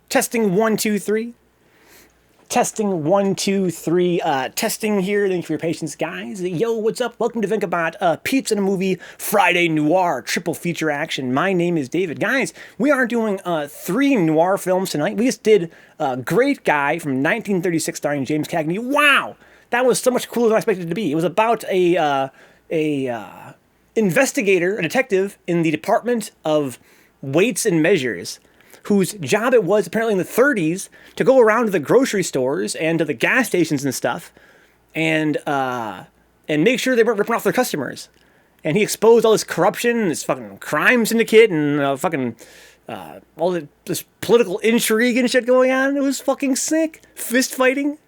Testing 1, 2, 3. Testing 1, 2, 3. Testing here. Thank you for your patience, guys. Yo, what's up? Welcome to Vencabot. Pizza in a Movie Friday Noir triple feature action. My name is David. Guys, we are doing 3 noir films tonight. We just did Great Guy from 1936 starring James Cagney. Wow! That was so much cooler than I expected it to be. It was about a investigator, a detective in the Department of Weights and Measures, whose job it was apparently in the 30s to go around to the grocery stores and to the gas stations and stuff and make sure they weren't ripping off their customers. And he exposed all this corruption, this fucking crime syndicate, and all this political intrigue and shit going on. It was fucking sick. Fist fighting.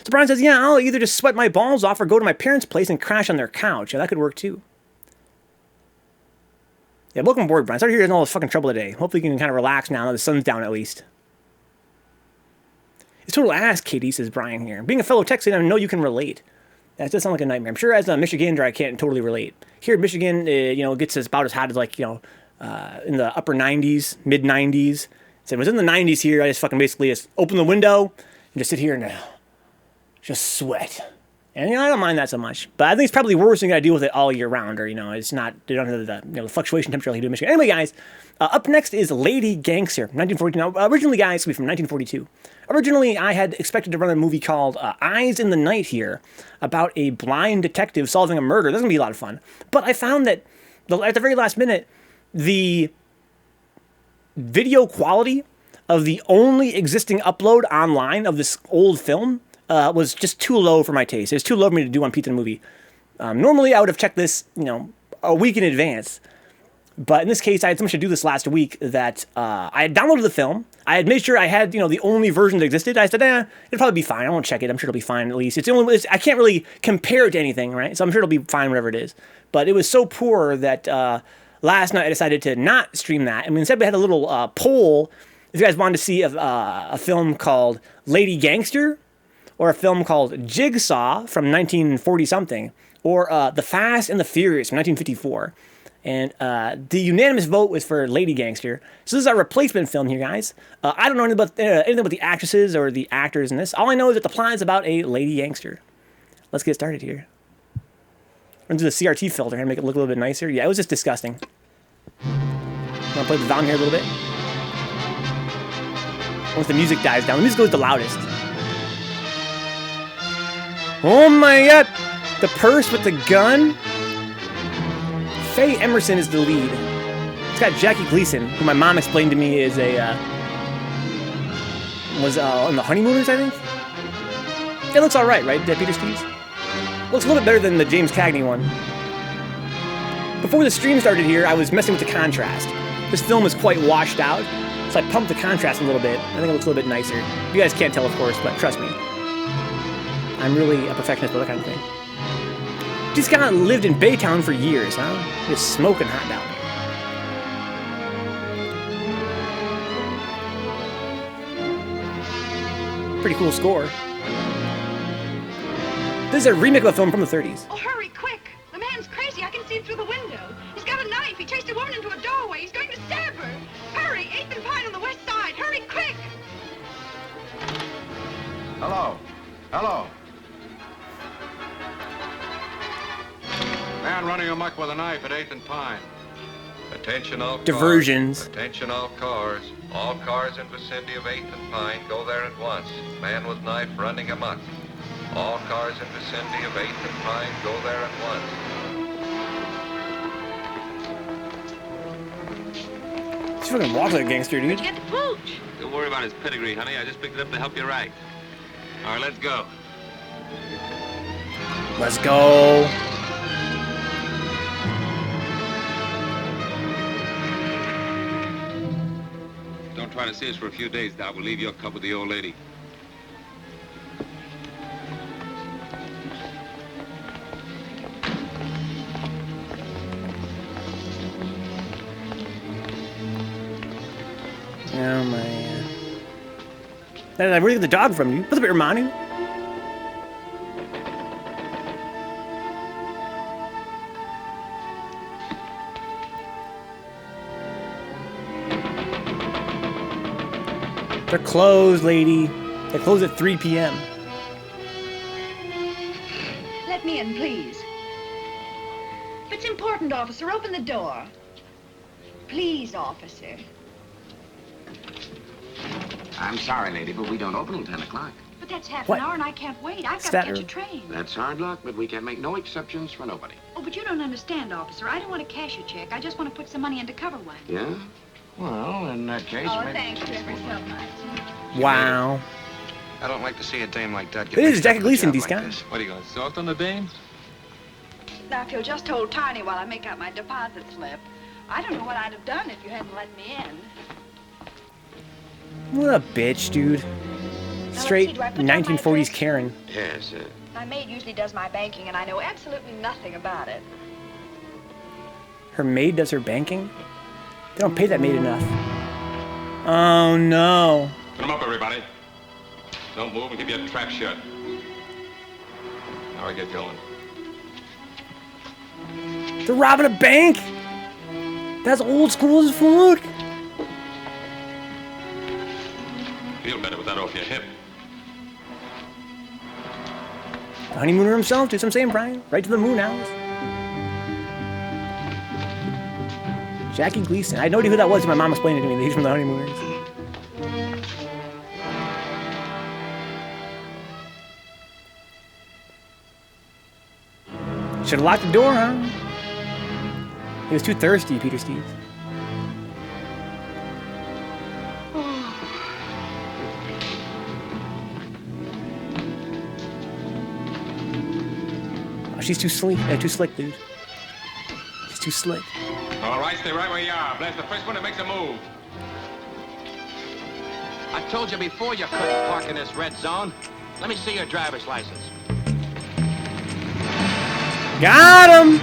So Brian says, yeah, I'll either just sweat my balls off or go to my parents' place and crash on their couch. Yeah, that could work too. Yeah, welcome aboard, Brian. Sorry to hear all this fucking trouble today. Hopefully you can kind of relax now that the sun's down at least. It's total ass, Katie, says Brian here. Being a fellow Texan, I know you can relate. That does sound like a nightmare. I'm sure as a Michigander, I can't totally relate. Here in Michigan, it gets about as hot as in the upper 90s, mid 90s. So it was in the 90s here. I just fucking basically just open the window and just sit here and just sweat. And, I don't mind that so much. But I think it's probably worse than you got to deal with it all year round. Or, it's not, they don't have the fluctuation temperature like you do in Michigan. Anyway, guys, up next is Lady Gangster, 1942. Now, originally, guys, it's going to be from 1942. Originally, I had expected to run a movie called Eyes in the Night here about a blind detective solving a murder. That's going to be a lot of fun. But I found that at the very last minute, the video quality of the only existing upload online of this old film was just too low for my taste. It was too low for me to do on Pizza in a Movie. Normally, I would have checked this, a week in advance. But in this case, I had so much to do this last week that I had downloaded the film. I had made sure I had, the only version that existed. I said, it'll probably be fine. I won't check it. I'm sure it'll be fine at least. I can't really compare it to anything, right? So I'm sure it'll be fine, whatever it is. But it was so poor that last night I decided to not stream that. And instead we had a little poll if you guys wanted to see a film called Lady Gangster, or a film called Jigsaw from 1940-something, or The Fast and the Furious from 1954. And the unanimous vote was for Lady Gangster. So this is our replacement film here, guys. I don't know anything about the actresses or the actors in this. All I know is that the plot is about a lady gangster. Let's get started here. Run through the CRT filter and make it look a little bit nicer. Yeah, it was just disgusting. I'm gonna play the volume here a little bit. Once the music dies down, the music goes the loudest. Oh my god! The purse with the gun? Faye Emerson is the lead. It's got Jackie Gleason, who my mom explained to me is was on the Honeymooners, I think? It looks alright, right, Peter Steves? Looks a little bit better than the James Cagney one. Before the stream started here, I was messing with the contrast. This film is quite washed out, so I pumped the contrast a little bit. I think it looks a little bit nicer. You guys can't tell, of course, but trust me. I'm really a perfectionist with that kind of thing. This guy lived in Baytown for years, huh? Just smoking hot down there. Pretty cool score. This is a remake of a film from the 30s. Oh, hurry, quick! The man's crazy. I can see him through the window. He's got a knife. He chased a woman into a doorway. He's going to stab her. Hurry! 8th and Pine on the west side. Hurry, quick! Hello. Hello. Man running amok with a knife at 8th and Pine. Attention all cars. Diversions. Attention all cars. All cars in vicinity of 8th and Pine, go there at once. Man with knife running amok. All cars in vicinity of 8th and Pine, go there at once. He's fucking walks like a gangster, dude. Get the pooch! Don't worry about his pedigree, honey. I just picked it up to help you right. All right, let's go. Let's go. Don't try to see us for a few days, Doc. We'll leave you a cup with the old lady. Oh, man. Where did I get the dog from? You put a bit Romani. They're closed, lady. They close at 3 p.m. Let me in, please. If it's important, officer, open the door. Please, officer. I'm sorry, lady, but we don't open till 10 o'clock. But that's half What? an hour and I can't wait. I've got to that catch a early? train. That's hard luck, but we can make no exceptions for nobody. Oh, but you don't understand, officer. I don't want to cash a check. I just want to put some money into cover one. Yeah? Well, in that case, Oh, maybe... thanks ever so much. Wow. I don't like to see a dame like that get It is mixed up Jackie in a Gleason, job these like guys. this. What are you going to salt on the dame? Now, if you'll just hold Tiny while I make out my deposit slip. I don't know what I'd have done if you hadn't let me in. What a bitch, dude. Straight do I put down my 1940s address? Karen. Yes, My maid usually does my banking, and I know absolutely nothing about it. Her maid does her banking? They don't pay that maid enough. Oh, no. Put them up, everybody. Don't move and keep your trap shut. Now we get going. They're robbing a bank? That's old school as fuck. Feel better with that off your hip. The honeymooner himself, do some saying, Brian. Right to the moon, Alice. Jackie Gleason. I had no idea who that was. My mom explained it to me. He's from the honeymooners. Should have locked the door, huh? He was too thirsty, Peter Steve. Oh, she's too slick, too slick, dude. She's too slick. All right, stay right where you are. Blast the first one that makes a move. I told you before you couldn't park in this red zone. Let me see your driver's license. Got him!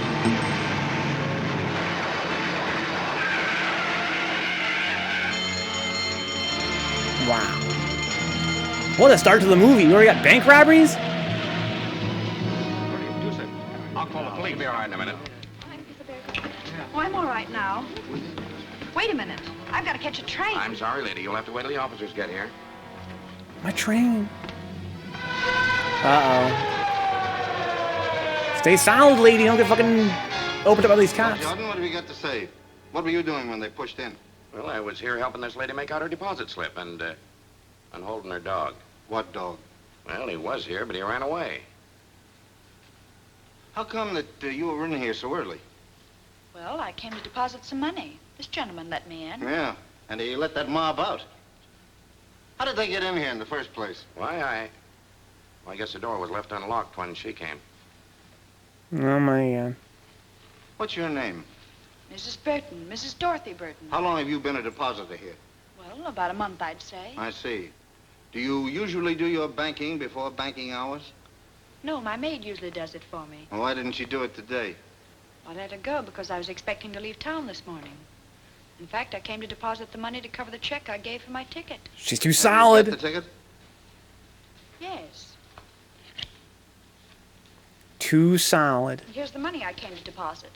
Wow. What a start to the movie. We already got bank robberies? I'll call the police. You'll be all right in a minute. Oh, I'm all right now. Wait a minute. I've got to catch a train. I'm sorry, lady. You'll have to wait till the officers get here. My train. Uh-oh. Stay solid, lady. Don't get fucking opened up by these cops. Jordan, what have you got to say? What were you doing when they pushed in? Well, I was here helping this lady make out her deposit slip and holding her dog. What dog? Well, he was here, but he ran away. How come that you were in here so early? Well, I came to deposit some money. This gentleman let me in. Yeah, and he let that mob out. How did they get in here in the first place? Why, I guess the door was left unlocked when she came. Oh, my God. What's your name? Mrs. Burton, Mrs. Dorothy Burton. How long have you been a depositor here? Well, about a month, I'd say. I see. Do you usually do your banking before banking hours? No, my maid usually does it for me. Well, why didn't she do it today? I let her go because I was expecting to leave town this morning. In fact, I came to deposit the money to cover the check I gave for my ticket. She's too Have you solid. got the ticket? Yes. Too solid. And here's the money I came to deposit.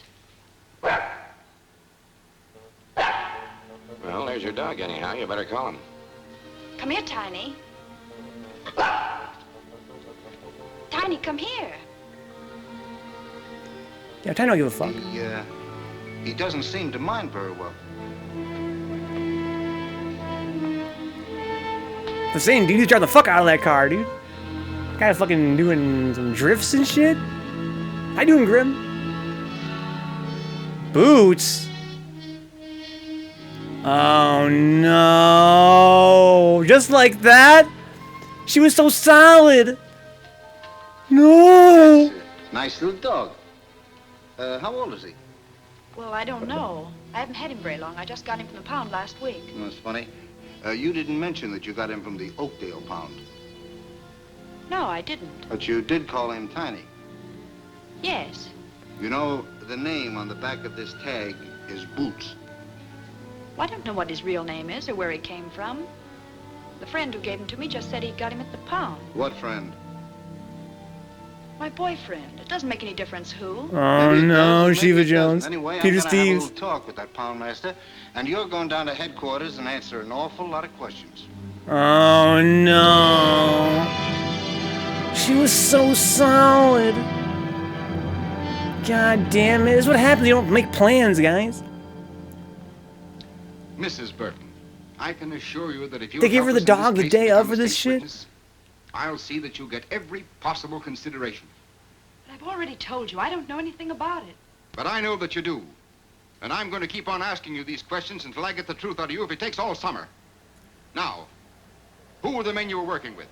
Well, there's your dog anyhow. You better call him. Come here, Tiny. Tiny, come here. Yeah, I don't give a fuck. He doesn't seem to mind very well. The same dude, he's driving the fuck out of that car, dude. Guy's fucking doing some drifts and shit. How you doing, Grim? Boots? Oh no. Just like that? She was so solid. No. Nice little dog. How old is he? Well, I don't know. I haven't had him very long. I just got him from the pound last week. That's funny. You didn't mention that you got him from the Oakdale pound. No, I didn't. But you did call him Tiny. Yes. You know, the name on the back of this tag is Boots. Well, I don't know what his real name is or where he came from. The friend who gave him to me just said he got him at the pound. What friend? My boyfriend. It doesn't make any difference who. Oh Maybe it no, does, maybe Shiva it doesn't. Jones. Anyway, Peter I'm gonna have a Steves. little talk with that poundmaster, and you're going down to headquarters and answer an awful lot of questions. Oh no. She was so solid. God damn it. This is what happens. You don't make plans, guys. Mrs. Burton, I can assure you that if you They gave her the dog the day of for this shit? I'll see that you get every possible consideration. But I've already told you, I don't know anything about it. But I know that you do. And I'm going to keep on asking you these questions until I get the truth out of you if it takes all summer. Now, who were the men you were working with?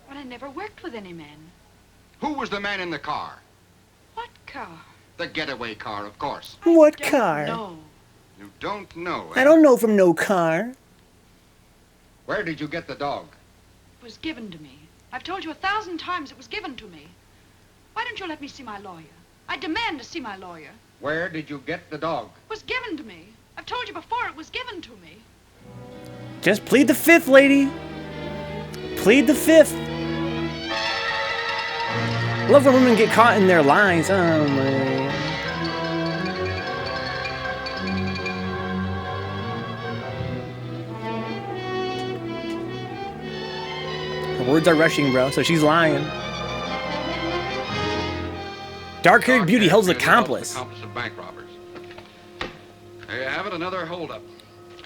Well, I never worked with any men. Who was the man in the car? What car? The getaway car, of course. What Don't car? know. You don't know, I don't know from no car. Where did you get the dog? It was given to me. I've told you 1,000 times it was given to me. Why don't you let me see my lawyer? I demand to see my lawyer. Where did you get the dog? It was given to me. I've told you before it was given to me. Just plead the fifth, lady. Plead the fifth. I love when women get caught in their lies. Oh, my. Her words are rushing, bro, so she's lying. Dark-haired beauty holds accomplice. Accomplice of bank robbers. There you have it, another holdup.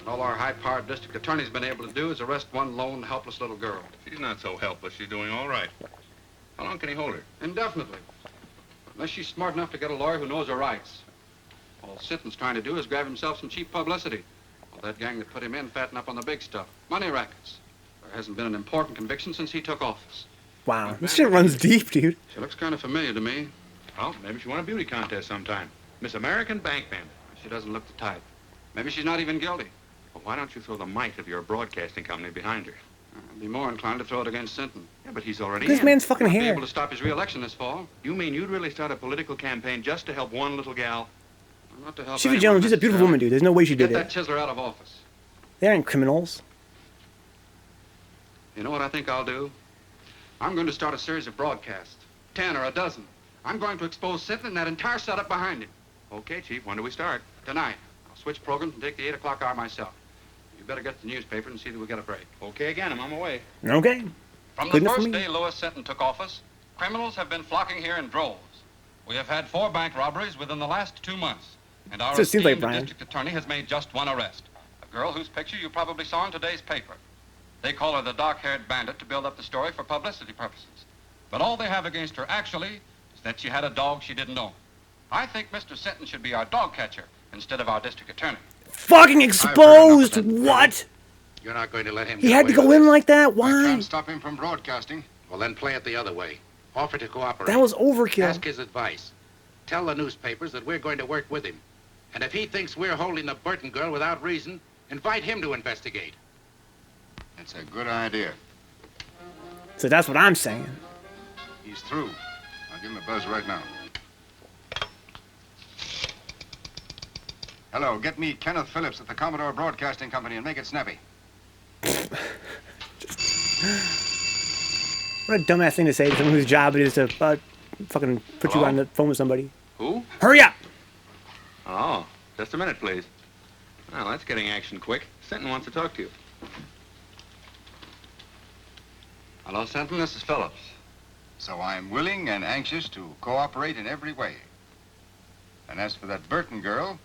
All our high-powered district attorney's been able to do is arrest one lone, helpless little girl. She's not so helpless. She's doing all right. How long can he hold her? Indefinitely. Unless she's smart enough to get a lawyer who knows her rights. All Sinton's trying to do is grab himself some cheap publicity. All that gang that put him in fatten up on the big stuff. Money rackets. There hasn't been an important conviction since he took office. Wow, this shit runs deep, dude. She looks kind of familiar to me. Well, maybe she won a beauty contest sometime. Miss American Bank Bandit. She doesn't look the type. Maybe she's not even guilty. Well, why don't you throw the might of your broadcasting company behind her? I'd be more inclined to throw it against Sinton. Yeah, but he's already This in. man's fucking Be hair. able to stop his re-election this fall. You mean you'd really start a political campaign just to help one little gal? Not to help Shiva anyone Jones, she's a beautiful woman, necessarily. dude. There's no way she Get did that it. chiseler out of office. They aren't criminals. You know what I think I'll do? I'm going to start a series of broadcasts. 10 or a dozen. I'm going to expose Sinton and that entire setup behind him. Okay, Chief, when do we start? Tonight. I'll switch programs and take the 8 o'clock hour myself. You better get the newspaper and see that we get a break. Okay, again, I'm on my way. Okay. From Good the enough for first me. day Lewis Sinton took office, criminals have been flocking here in droves. We have had 4 bank robberies within the last 2 months. And our So it seems like esteemed Brian. district attorney has made just one arrest. A girl whose picture you probably saw in today's paper. They call her the dark-haired bandit to build up the story for publicity purposes. But all they have against her actually is that she had a dog she didn't own. I think Mr. Sinton should be our dog catcher instead of our district attorney. Fucking exposed! What? You're not going to let him He get had to away go with in it? like that? I Why? can't stop him from broadcasting. Well, then play it the other way. Offer to cooperate. That was overkill. Ask his advice. Tell the newspapers that we're going to work with him. And if he thinks we're holding the Burton girl without reason, invite him to investigate. It's a good idea. So that's what I'm saying. He's through. I'll give him a buzz right now. Hello, get me Kenneth Phillips at the Commodore Broadcasting Company and make it snappy. What a dumbass thing to say to someone whose job it is to fucking put you Hello? on the phone with somebody. Who? Hurry up! Oh, just a minute, please. Well, that's getting action quick. Sinton wants to talk to you. Hello, Sinton. This is Phillips. So I'm willing and anxious to cooperate in every way. And as for that Burton girl,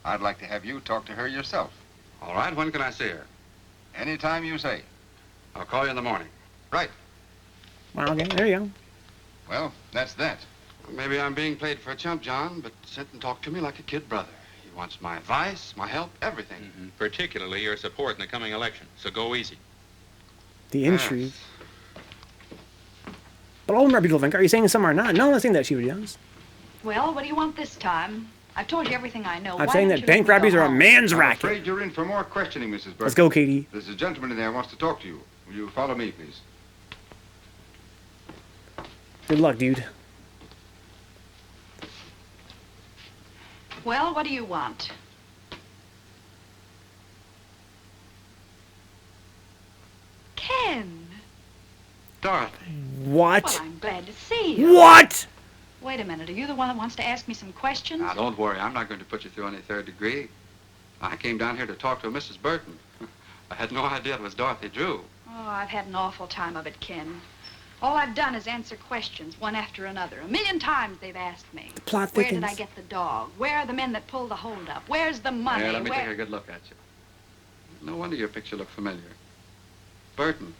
I'd like to have you talk to her yourself. All right, when can I see her? Anytime you say. I'll call you in the morning. Right. Well, okay, there you go. Well, that's that. Maybe I'm being played for a chump, John, but Sinton talked to me like a kid brother. He wants my advice, my help, everything. Mm-hmm. Particularly your support in the coming election. So go easy. The intrigue. But all of them are beautiful, Venka. Are you saying some are not? No, I'm not saying that, Shiva Jones. Well, what do you want this time? I've told you everything I know. I'm Why saying don't that you bank let me robberies go are a home? man's I'm racket. afraid you're in for more questioning, Mrs. Burton. Let's go, Katie. There's a gentleman in there who wants to talk to you. Will you follow me, please? Good luck, dude. Well, what do you want? Ken. Dorothy. What? Well, I'm glad to see you. What? Wait a minute. Are you the one that wants to ask me some questions? Now, don't worry. I'm not going to put you through any third degree. I came down here to talk to Mrs. Burton. I had no idea it was Dorothy Drew. Oh, I've had an awful time of it, Ken. All I've done is answer questions, one after another. 1,000,000 times they've asked me. The plot Where thickens. did I get the dog? Where are the men that pulled the holdup? Where's the money? Yeah, let me Where... take a good look at you. No wonder your picture looked familiar. Burton.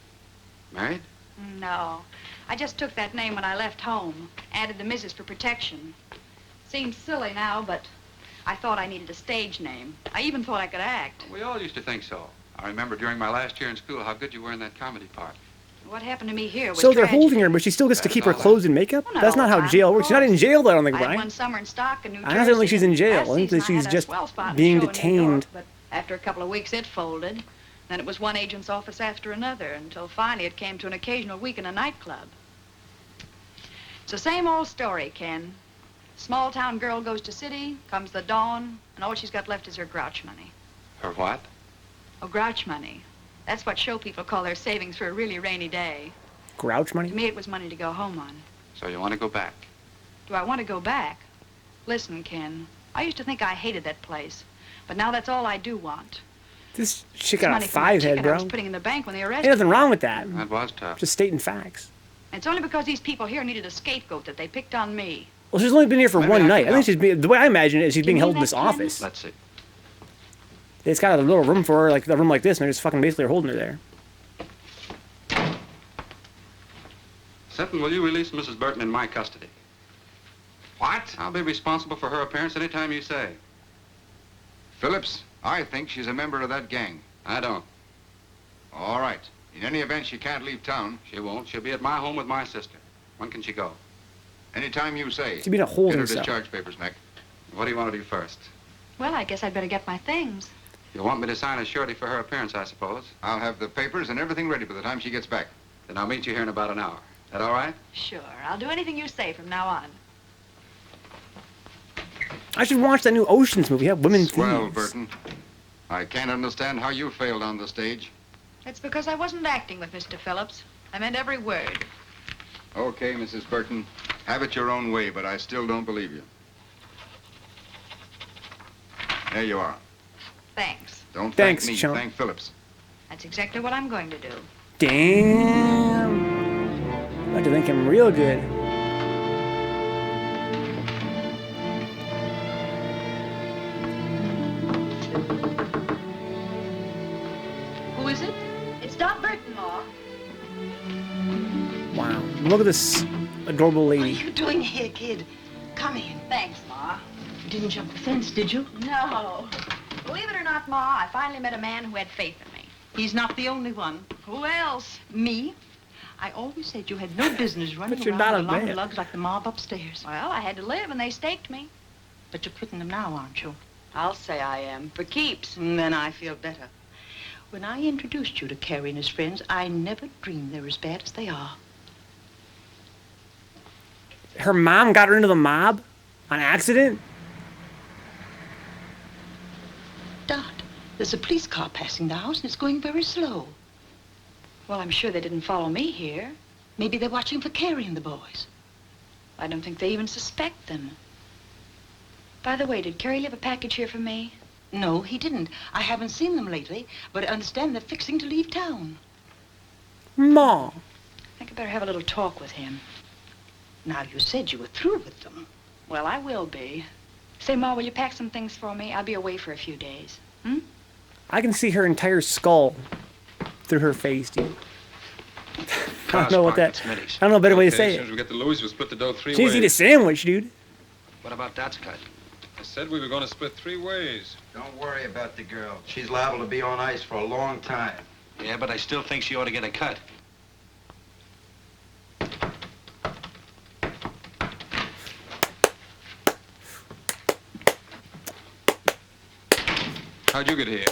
Married? No. I just took that name when I left home. Added the Mrs. for protection. Seems silly now, but I thought I needed a stage name. I even thought I could act. We all used to think so. I remember during my last year in school how good you were in that comedy part. What happened to me here was So they're tragedy. holding her, but she still gets to keep her clothes and makeup? Well, not That's not all how the time, jail of works. She's not in course. jail, though, I don't think, I had Brian. one summer in Stock in New Jersey. I don't think she's in jail. Last I think that season I she's had a just swell spot in a being show in New York, detained. but after a couple of weeks, it folded. Then it was one agent's office after another, until finally it came to an occasional week in a nightclub. It's the same old story, Ken. Small town girl goes to city, comes the dawn, and all she's got left is her grouch money. Her what? Oh, grouch money. That's what show people call their savings for a really rainy day. Grouch money? To me, it was money to go home on. So you want to go back? Do I want to go back? Listen, Ken, I used to think I hated that place, but now that's all I do want. This chick It's got a money from the 5 head, ticket I bro. was putting in the bank when they arrested Ain't nothing me. wrong with that. That was tough. Just stating facts. And it's only because these people here needed a scapegoat that they picked on me. Well, she's only been here for Maybe one I night. can I think she's being, the way I imagine it is she's being you held mean in this that, Ken? office. Let's see. It's got a little room for her, like a room like this, and they're just fucking basically holding her there. Sutton, will you release Mrs. Burton in my custody? What? I'll be responsible for her appearance any time you say. Phillips, I think she's a member of that gang. I don't. All right. In any event, she can't leave town. She won't. She'll be at my home with my sister. When can she go? Anytime you say. She's being a holding Get her cell. discharge papers, Mac. What do you want to do first? Well, I guess I'd better get my things. You want me to sign a surety for her appearance, I suppose? I'll have the papers and everything ready by the time she gets back. Then I'll meet you here in about an hour. That all right? Sure, I'll do anything you say from now on. I should watch that new Oceans movie. Have women Swell, thieves. Burton. I can't understand how you failed on the stage. It's because I wasn't acting with Mr. Phillips. I meant every word. Okay, Mrs. Burton. Have it your own way, but I still don't believe you. There you are. Thanks. Don't Thanks, thank me. chump. Thank Phillips. That's exactly what I'm going to do. Damn. I like to think him real good. Who is it? It's Doc Burton, Ma. Wow. Look at this adorable What are lady. you doing here, kid? Come in. Thanks, Ma. You didn't jump the fence, did you? No. Believe it or not, Ma, I finally met a man who had faith in me. He's not the only one. Who else? Me? I always said you had no business running But you're around not with a long man. lugs like the mob upstairs. Well, I had to live, and they staked me. But you're quitting them now, aren't you? I'll say I am, for keeps. Then I feel better. When I introduced you to Carrie and his friends, I never dreamed they're as bad as they are. Her mom got her into the mob on accident? Dot, there's a police car passing the house, and it's going very slow. Well, I'm sure they didn't follow me here. Maybe they're watching for Carrie and the boys. I don't think they even suspect them. By the way, did Carrie leave a package here for me? No, he didn't. I haven't seen them lately, but I understand they're fixing to leave town. Ma. I think I better have a little talk with him. Now, you said you were through with them. Well, I will be. Say, Ma, will you pack some things for me? I'll be away for a few days. I can see her entire skull through her face, dude. I don't know what that. I don't know a better way to say As soon it. as we get to Louis, we'll split the dough three She needs to eat a ways. sandwich, dude. What about Dot's cut? I said we were going to split 3 ways. Don't worry about the girl. She's liable to be on ice for a long time. Yeah, but I still think she ought to get a cut. How'd you get here?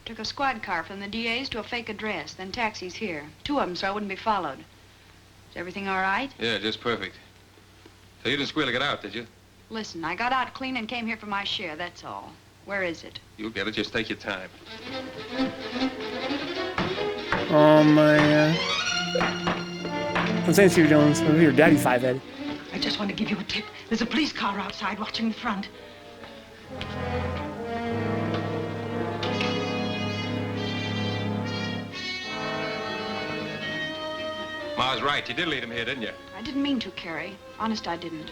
Took a squad car from the DA's to a fake address, then taxis here. 2 of them, so I wouldn't be followed. Is everything all right? Yeah, just perfect. So you didn't squeal to get out, did you? Listen, I got out clean and came here for my share, that's all. Where is it? You'll get it. Just take your time. Oh, man. I'm saying, Steve Jones, I'm your daddy 5-head. I just want to give you a tip. There's a police car outside watching the front. Ma's right. You did lead him here, didn't you? I didn't mean to, Carrie. Honest, I didn't.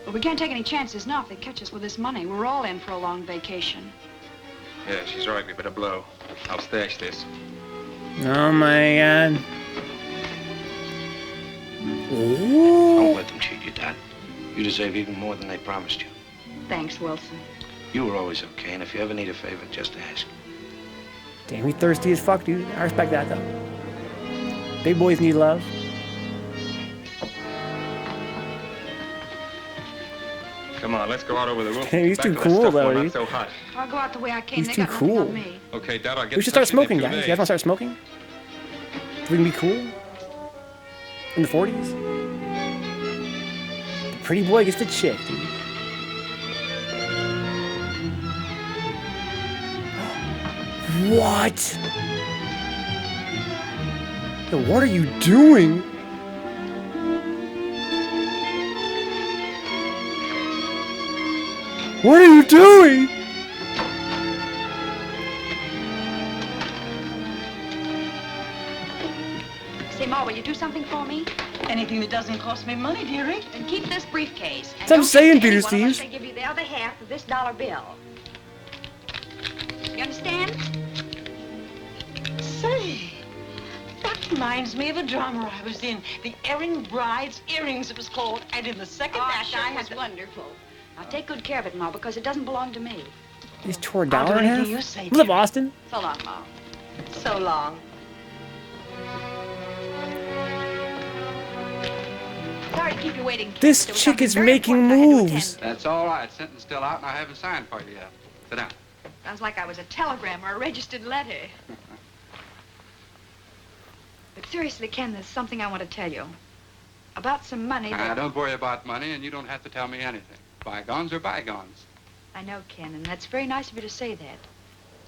But we can't take any chances now if they catch us with this money. We're all in for a long vacation. Yeah, she's right. We better blow. I'll stash this. Oh my God. Don't let them cheat you, Dad. You deserve even more than they promised you. Thanks, Wilson. You were always okay, and if you ever need a favor, just ask. Damn, he thirsty as fuck, dude. I respect that, though. Big boys need love. Come on, let's go out over the roof. Hey, he's Back too to the cool, stuff though, where dude. Not so hot. I'll go out the way I came. He's They too got nothing cool. on me. Okay, Dad, I'll get We should start in touch with smoking, you in guys. 2 You guys want to days. start smoking? So we can be cool? In the 40s? Pretty boy gets the chick, dude. What? Yo, what are you doing? What are you doing? Say, Ma, will you do something for me? Anything that doesn't cost me money, dearie. Then keep this briefcase. And That's what I'm don't saying, give it to Peter anyone unless Thieves. they give you the other half of this dollar bill. You understand? Say, that reminds me of a drama I was in. The Erring Bride's Earrings, it was called. And in the second act, sure, I it had was the... wonderful. Now take good care of it, Ma, because it doesn't belong to me. He's tore a I'll do dollar in half? anything you say, What's up, dear. Austin? So long, Ma. So long. Sorry to keep you waiting. Kid. This There was chick something is very making important I had to moves. attend That's all right. Sentence still out, and I haven't signed for you yet. Sit down. to. Sounds like I was a telegram or a registered letter. But seriously, Ken, there's something I want to tell you. About some money that... Don't worry about money, and you don't have to tell me anything. Bygones are bygones. I know, Ken, and that's very nice of you to say that.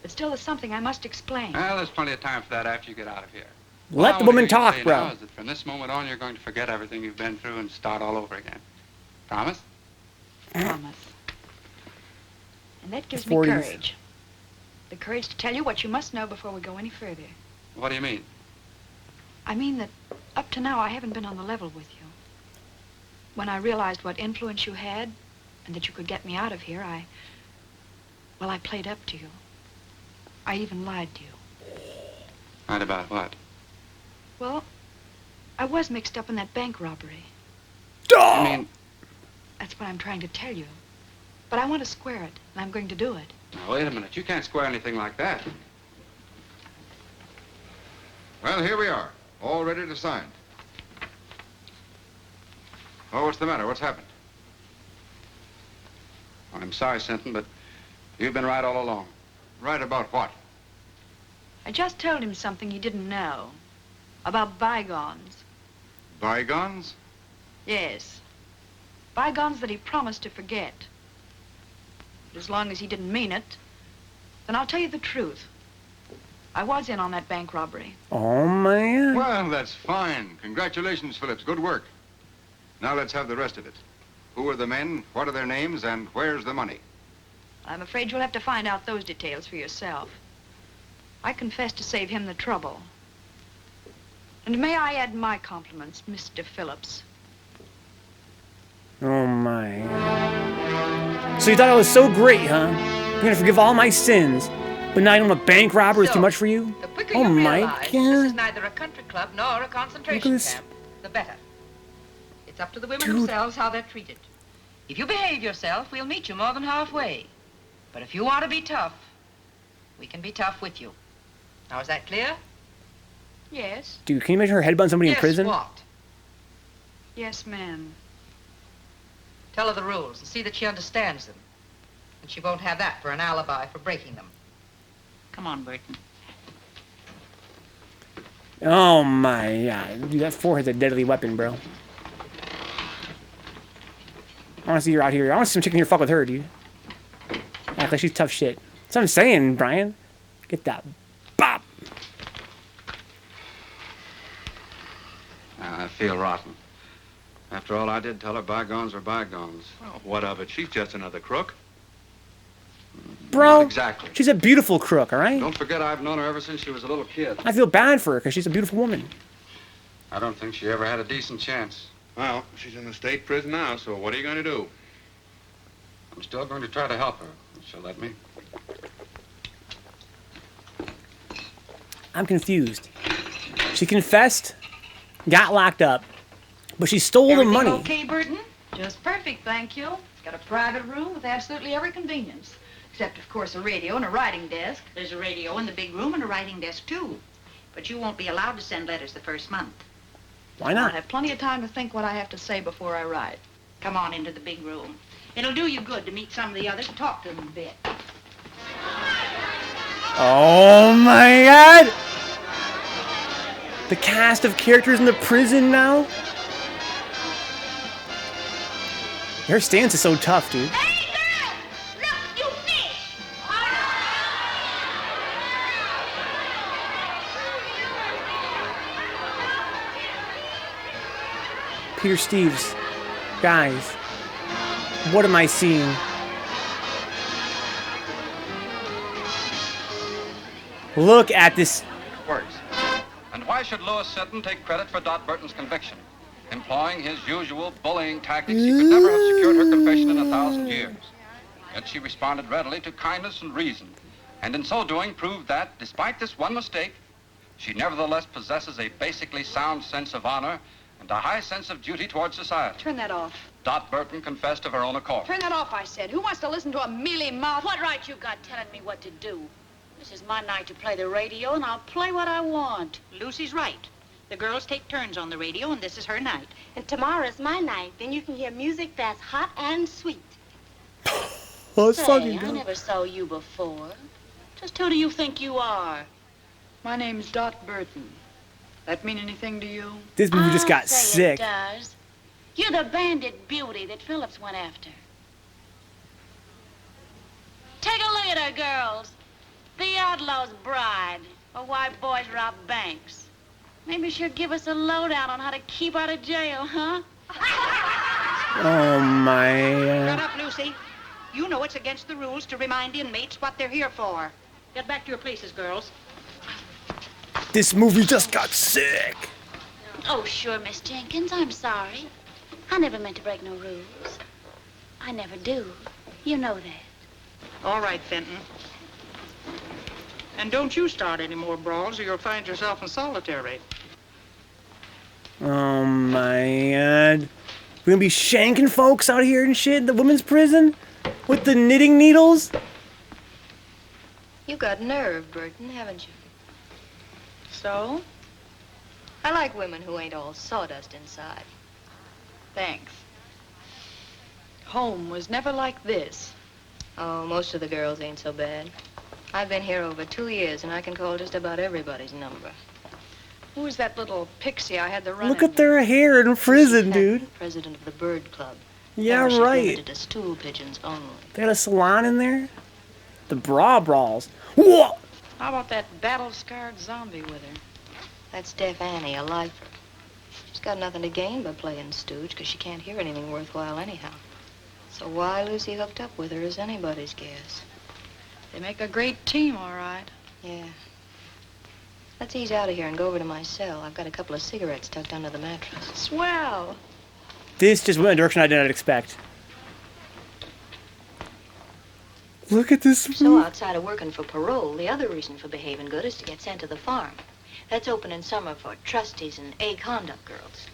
But still, there's something I must explain. Well, there's plenty of time for that after you get out of here. Let the woman talk, Now bro. is that from this moment on, you're going to forget everything you've been through and start all over again. Promise? Promise. And that gives The me 40s. courage. The courage to tell you what you must know before we go any further. What do you mean? I mean that up to now, I haven't been on the level with you. When I realized what influence you had and that you could get me out of here, I played up to you. I even lied to you. Lied about what? Well, I was mixed up in that bank robbery. I mean, That's what I'm trying to tell you. But I want to square it, and I'm going to do it. now, wait a minute. You can't square anything like that. Well, here we are, all ready to sign. Oh, what's the matter? What's happened? I'm sorry, Sinton, but you've been right all along. Right about what? I just told him something he didn't know. About bygones. Bygones? Yes. Bygones that he promised to forget. But as long as he didn't mean it, then I'll tell you the truth. I was in on that bank robbery. Oh, man. Well, that's fine. Congratulations, Phillips. Good work. Now let's have the rest of it. Who are the men, what are their names, and where's the money? I'm afraid you'll have to find out those details for yourself. I confess to save him the trouble. And may I add my compliments, Mr. Phillips. Oh, my. So you thought I was so great, huh? You're going to forgive all my sins, but now you know a bank robber is too much for you? The quicker Oh, you my realize this is God. neither a country club nor a Look concentration at this. camp, the better. It's up to the women Dude. themselves how they're treated. If you behave yourself, we'll meet you more than halfway. But if you want to be tough, we can be tough with you. Now, is that clear? Yes. Dude, can you imagine her headbutting somebody in Yes, prison? what? Yes, ma'am. Tell her the rules and see that she understands them. And she won't have that for an alibi for breaking them. Come on, Burton. Oh, my God. Dude, that forehead's a deadly weapon, bro. I want to see her out here. I want to see some chicken here fuck with her, dude. Act like she's tough shit. That's what I'm saying, Brian. Get that bop. I feel rotten. After all I did, tell her bygones are bygones. Oh, what of it? She's just another crook. Bro, Not exactly. she's a beautiful crook, all right? Don't forget I've known her ever since she was a little kid. I feel bad for her because she's a beautiful woman. I don't think she ever had a decent chance. Well, she's in the state prison now, so what are you going to do? I'm still going to try to help her, if she'll let me. I'm confused. She confessed, got locked up, but she stole the Everything money. okay, Burton? Just perfect, thank you. It's got a private room with absolutely every convenience. Except, of course, a radio and a writing desk. There's a radio in the big room and a writing desk, too. But you won't be allowed to send letters the first month. Why I'll not? have plenty of time to think what I have to say before I write. Come on into the big room. It'll do you good to meet some of the others and talk to them a bit. Oh my God! The cast of characters in the prison now? Her stance is so tough, dude. Hey, girl! Look, you fish! Peter Steves. Guys, what am I seeing? Look at this. Works. And why should Louis Sutton take credit for Dot Burton's conviction? Employing his usual bullying tactics, he could never have secured her confession in 1,000 years. Yet she responded readily to kindness and reason, and in so doing proved that, despite this one mistake, she nevertheless possesses a basically sound sense of honor and a high sense of duty towards society. Turn that off. Dot Burton confessed of her own accord. Turn that off, I said. Who wants to listen to a mealy-mouthed... What right you got telling me what to do? This is my night to play the radio, and I'll play what I want. Lucy's right. The girls take turns on the radio, and this is her night. And tomorrow's my night. Then you can hear music that's hot and sweet. Oh, it's Say, fucking I dumb. never saw you before. Just who do you think you are? My name's Dot Burton. That mean anything to you? This movie just got I'll say sick. It does. You're the bandit beauty that Phillips went after. Take a look at her, girls. The outlaw's bride, or why boys rob banks. Maybe she'll give us a lowdown on how to keep out of jail, huh? Oh my. Shut up, Lucy. You know it's against the rules to remind inmates what they're here for. Get back to your places, girls. This movie just got sick. Oh, sure, Miss Jenkins. I'm sorry. I never meant to break no rules. I never do. You know that. All right, Fenton. And don't you start any more brawls or you'll find yourself in solitary. Oh my God. We're gonna be shanking folks out here and shit in the women's prison? With the knitting needles? You got nerve, Burton, haven't you? So? I like women who ain't all sawdust inside. Thanks. Home was never like this. Oh, most of the girls ain't so bad. I've been here over 2 years, and I can call just about everybody's number. Who was that little pixie I had the run Look at their hair in prison, dude. President of the Bird Club. Yeah, Membership right. Limited to stool pigeons only. They had a salon in there? The bra brawls. Whoa! How about that battle-scarred zombie with her? That's Deaf Annie, a lifer. She's got nothing to gain by playing stooge, because she can't hear anything worthwhile anyhow. So why Lucy hooked up with her is anybody's guess. They make a great team, all right. Yeah. Let's ease out of here and go over to my cell. I've got a couple of cigarettes tucked under the mattress. Swell. This just went in a direction I did not expect. Look at this. So outside of working for parole, the other reason for behaving good is to get sent to the farm. That's open in summer for trustees and A conduct girls.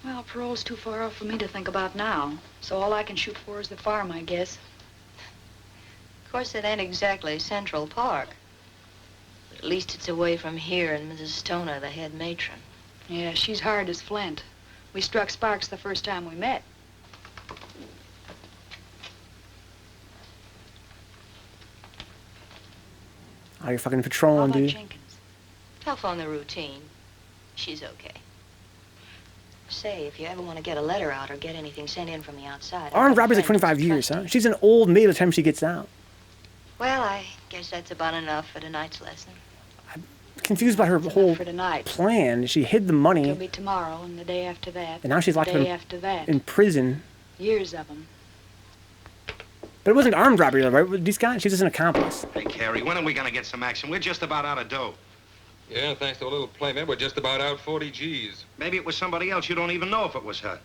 Well, parole's too far off for me to think about now. So all I can shoot for is the farm, I guess. Of course, it ain't exactly Central Park. But at least it's away from here and Mrs. Stoner, the head matron. Yeah, she's hard as flint. We struck sparks the first time we met. Oh, you're fucking patrolling, dude. Jenkins? Tough on the routine. She's okay. Say, if you ever want to get a letter out or get anything sent in from the outside... Armed robbery's like 25 years, huh? She's an old maid by the time she gets out. Well, I guess that's about enough for tonight's lesson. I'm confused by her whole for tonight. plan. She hid the money. It'll be tomorrow and the day after that. And now she's locked the up day after that. in prison. Years of them. But it wasn't armed robbery, though, right? These guys, she's just an accomplice. Hey, Carrie, when are we gonna get some action? We're just about out of dough. Yeah, thanks to a little playmate, we're just about out 40 G's. Maybe it was somebody else. You don't even know if it was her.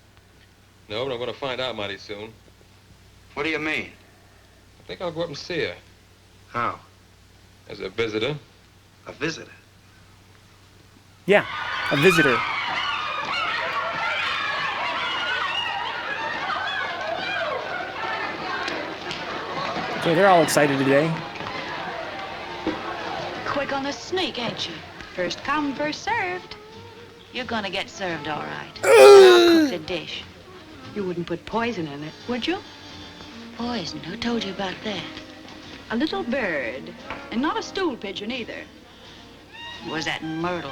No, but I'm going to find out mighty soon. What do you mean? I think I'll go up and see her. How? As a visitor. A visitor? Yeah, a visitor. Okay, they're all excited today. Quick on the sneak, ain't you? First come, first served. You're gonna get served all right. I'll cook the dish. You wouldn't put poison in it, would you? Poison? Who told you about that? A little bird. And not a stool pigeon either. Was that Myrtle?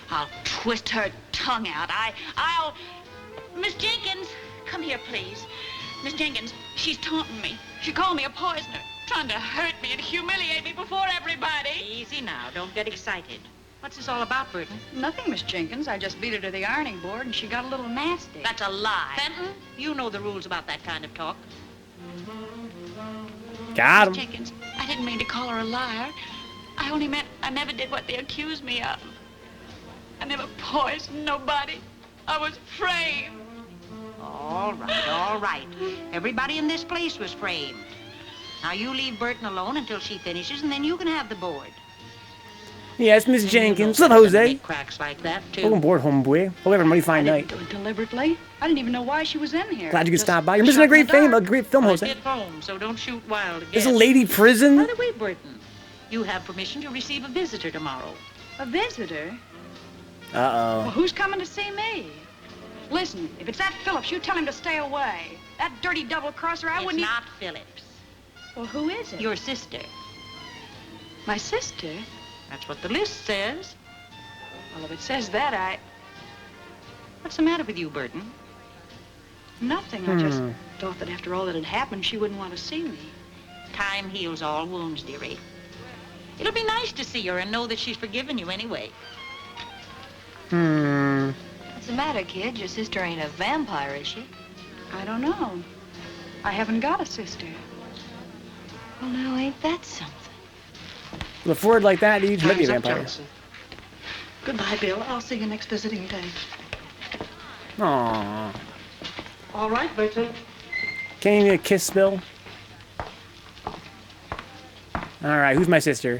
I'll twist her tongue out. I'll... Miss Jenkins, come here, please. Miss Jenkins, she's taunting me. She called me a poisoner, trying to hurt me and humiliate me before everybody. Easy now. Don't get excited. What's this all about, Burton? Nothing, Miss Jenkins. I just beat her to the ironing board and she got a little nasty. That's a lie. Fenton, you know the rules about that kind of talk. Got him. Miss Jenkins, I didn't mean to call her a liar. I only meant I never did what they accused me of. I never poisoned nobody. I was framed. All right, all right. Everybody in this place was framed. Now you leave Burton alone until she finishes, and then you can have the board. Yes, Miss Jenkins. What's up, Jose? Cracks like that, too. Welcome aboard, homeboy. Hope everybody fine night. Do it deliberately. I didn't even know why she was in here. Glad you could Just stop by. You're missing a great shot in the a great film, Let's Jose. get home, so don't shoot wild again. There's a lady prison. By the way, Burton, you have permission to receive a visitor tomorrow. A visitor? Uh-oh. Well, who's coming to see me? Listen, if it's that Phillips, you tell him to stay away. That dirty double-crosser, I wouldn't... It's not Phillips. Well, who is it? Your sister. My sister? That's what the list says. Well, if it says that, What's the matter with you, Burton? Nothing. I just thought that after all that had happened, she wouldn't want to see me. Time heals all wounds, dearie. It'll be nice to see her and know that she's forgiven you anyway. What's the matter, kid? Your sister ain't a vampire, is she? I don't know. I haven't got a sister. Well, now, ain't that something? With a Ford like that, you might be a Time's up, vampire. Johnson. Goodbye, Bill. I'll see you next visiting day. Aww. All right, Burton. Can you give me a kiss, Bill? Alright, who's my sister?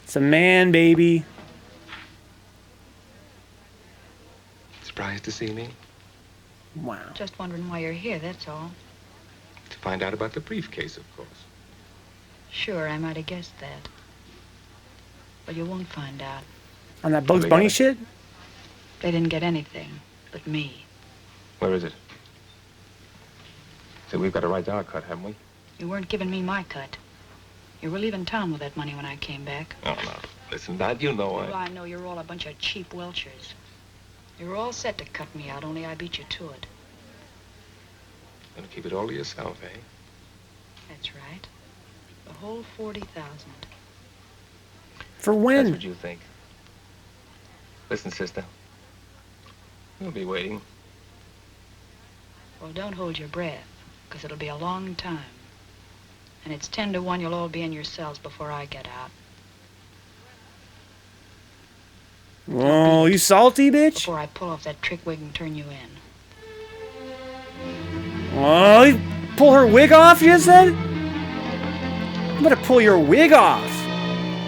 It's a man, baby. Surprised to see me? Wow. Just wondering why you're here, that's all. To find out about the briefcase, of course. Sure, I might have guessed that. But you won't find out. On that Bugs Bunny shit? They didn't get anything but me. Where is it? So we've got a right to our cut, haven't we? You weren't giving me my cut. You were leaving town with that money when I came back. Oh, no. Listen, Dad, you know Well, I know you're all a bunch of cheap welchers. You were all set to cut me out, only I beat you to it. Gonna keep it all to yourself, eh? That's right. The whole 40,000. For when? That's what you think. Listen, sister. We'll be waiting. Well, don't hold your breath, because it'll be a long time. And it's 10 to 1 you'll all be in your cells before I get out. Oh, you salty, bitch? Before I pull off that trick wig and turn you in. Oh, you pull her wig off, you said? I'm gonna pull your wig off.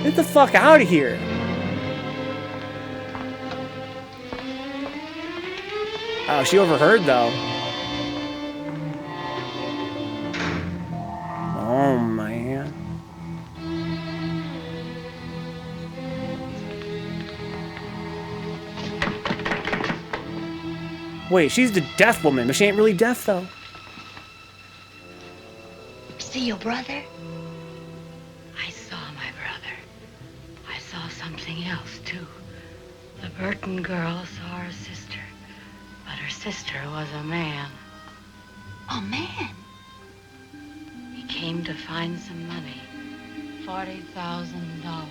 Get the fuck out of here. Oh, she overheard, though. Oh, man. Wait, she's the deaf woman, but she ain't really deaf, though. See your brother? I saw my brother. I saw something else, too. The Burton girl saw her sister, but her sister was a man. A man? He came to find some money. $40,000.